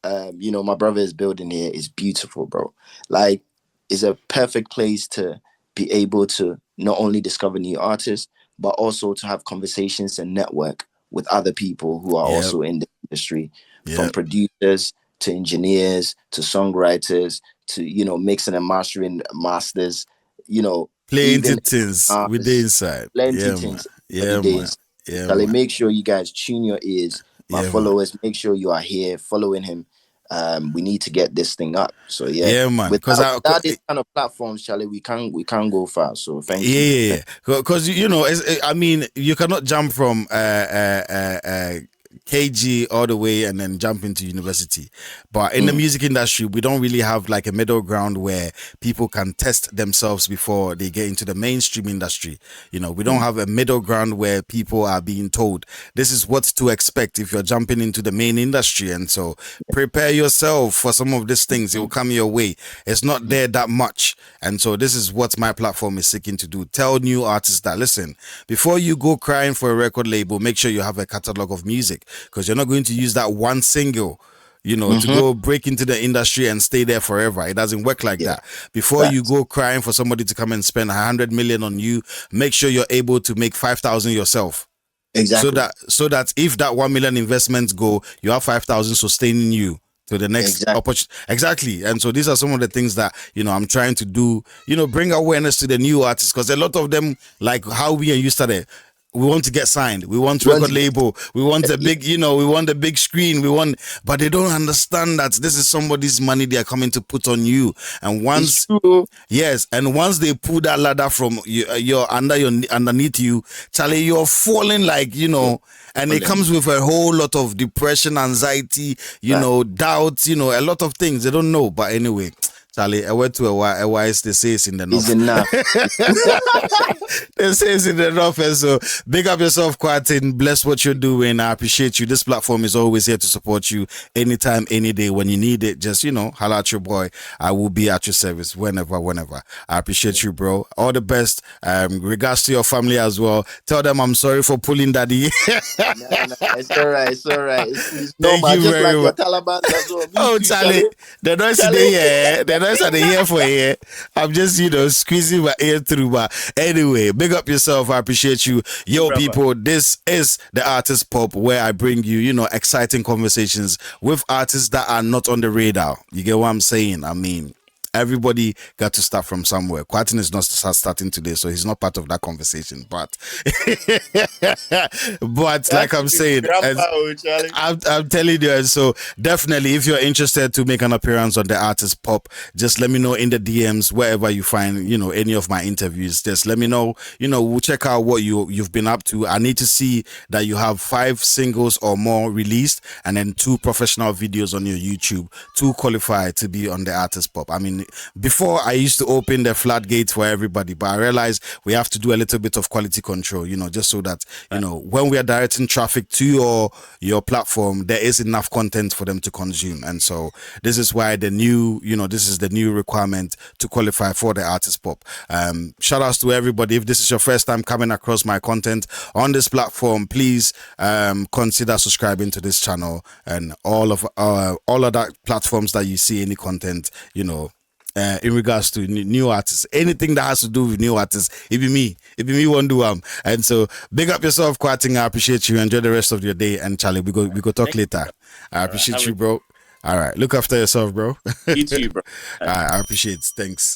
my brother is building here is beautiful, bro. Like, it's a perfect place to be able to not only discover new artists, but also to have conversations and network with other people who are also in the industry, from producers to engineers to songwriters to, mixing and masters, plenty things with the inside. Plenty things. Yeah, man. Yeah, Charlie, make sure you guys tune your ears. My followers, make sure you are here following him. We need to get this thing up. So yeah, man. Because these kind of platforms, Charlie, we can't go far. So thank you. Yeah, because I mean, you cannot jump from KG all the way and then jump into university. But in the music industry, we don't really have like a middle ground where people can test themselves before they get into the mainstream industry. We don't have a middle ground where people are being told this is what to expect if you're jumping into the main industry. And so prepare yourself for some of these things. It will come your way. It's not there that much. And so this is what my platform is seeking to do. Tell new artists that, listen, before you go crying for a record label, make sure you have a catalog of music, because you're not going to use that one single you know, to Mm-hmm. go break into the industry and stay there forever. It doesn't work like Yeah. that. Before you Facts. go crying for somebody to come and spend 100 million on you, make sure you're able to make 5,000 yourself. Exactly. So that if that 1 million investments go, you have 5,000 sustaining you to the next Exactly. opportunity. Exactly. And so these are some of the things that, you know, I'm trying to do, you know, bring awareness to the new artists, because a lot of them, like how we and you started, we want to get signed, we want Once record again, label, we want a yeah, big, you know, we want a big screen, we want, but they don't understand that this is somebody's money they are coming to put on you. And it's once, true. yes, and once they pull that ladder from you, underneath you, Charlie, you're falling, like, you You're know, and it falling. comes with a whole lot of depression, anxiety, you Facts. know, doubts, you know, a lot of things they don't know. But anyway, Charlie, I went to a wise, they say it's in the Is north. enough. They say it's in the north. And so big up yourself, Kwarteng. Bless what you're doing. I appreciate you. This platform is always here to support you anytime, any day. When you need it, just, you know, holla at your boy. I will be at your service whenever. I appreciate you, bro. All the best. Regards to your family as well. Tell them I'm sorry for pulling daddy. Nah, it's all right. It's all right. It's Thank normal. you Just very like your much. Taliban as well. Me Oh, too, Charlie, Charlie. the noise Charlie. today, yeah, the noise are they here for here. I'm just, you know, squeezing my ear through. But anyway, big up yourself. I appreciate you. Yo, Brother. people, this is the Artist Pop, where I bring you, you know, exciting conversations with artists that are not on the radar. You get what I'm saying? I mean, everybody got to start from somewhere. Kwarteng is not starting today, so he's not part of that conversation. But, but like I'm saying, Grandpa, Charlie. I'm telling you, and so definitely, if you're interested to make an appearance on the Artist Pop, just let me know in the DMs wherever you find, you know, any of my interviews. Just let me know. You know, we'll check out what you've been up to. I need to see that you have 5 singles or more released, and then 2 professional videos on your YouTube to qualify to be on the Artist Pop. I mean, before I used to open the floodgates for everybody, but I realized we have to do a little bit of quality control, you know, just so that, you know, when we are directing traffic to your platform, there is enough content for them to consume. And so this is why this is the new requirement to qualify for the Artist Pop. Shout outs to everybody. If this is your first time coming across my content on this platform, please consider subscribing to this channel and all of that platforms that you see any content, you know, in regards to new artists, anything that has to do with new artists, it be me won't do and so big up yourself, Kwarteng. I appreciate you. Enjoy the rest of your day, and Charlie, we go talk later. I appreciate you, bro. All right, look after yourself, bro. You too, bro. All right, I appreciate it. Thanks.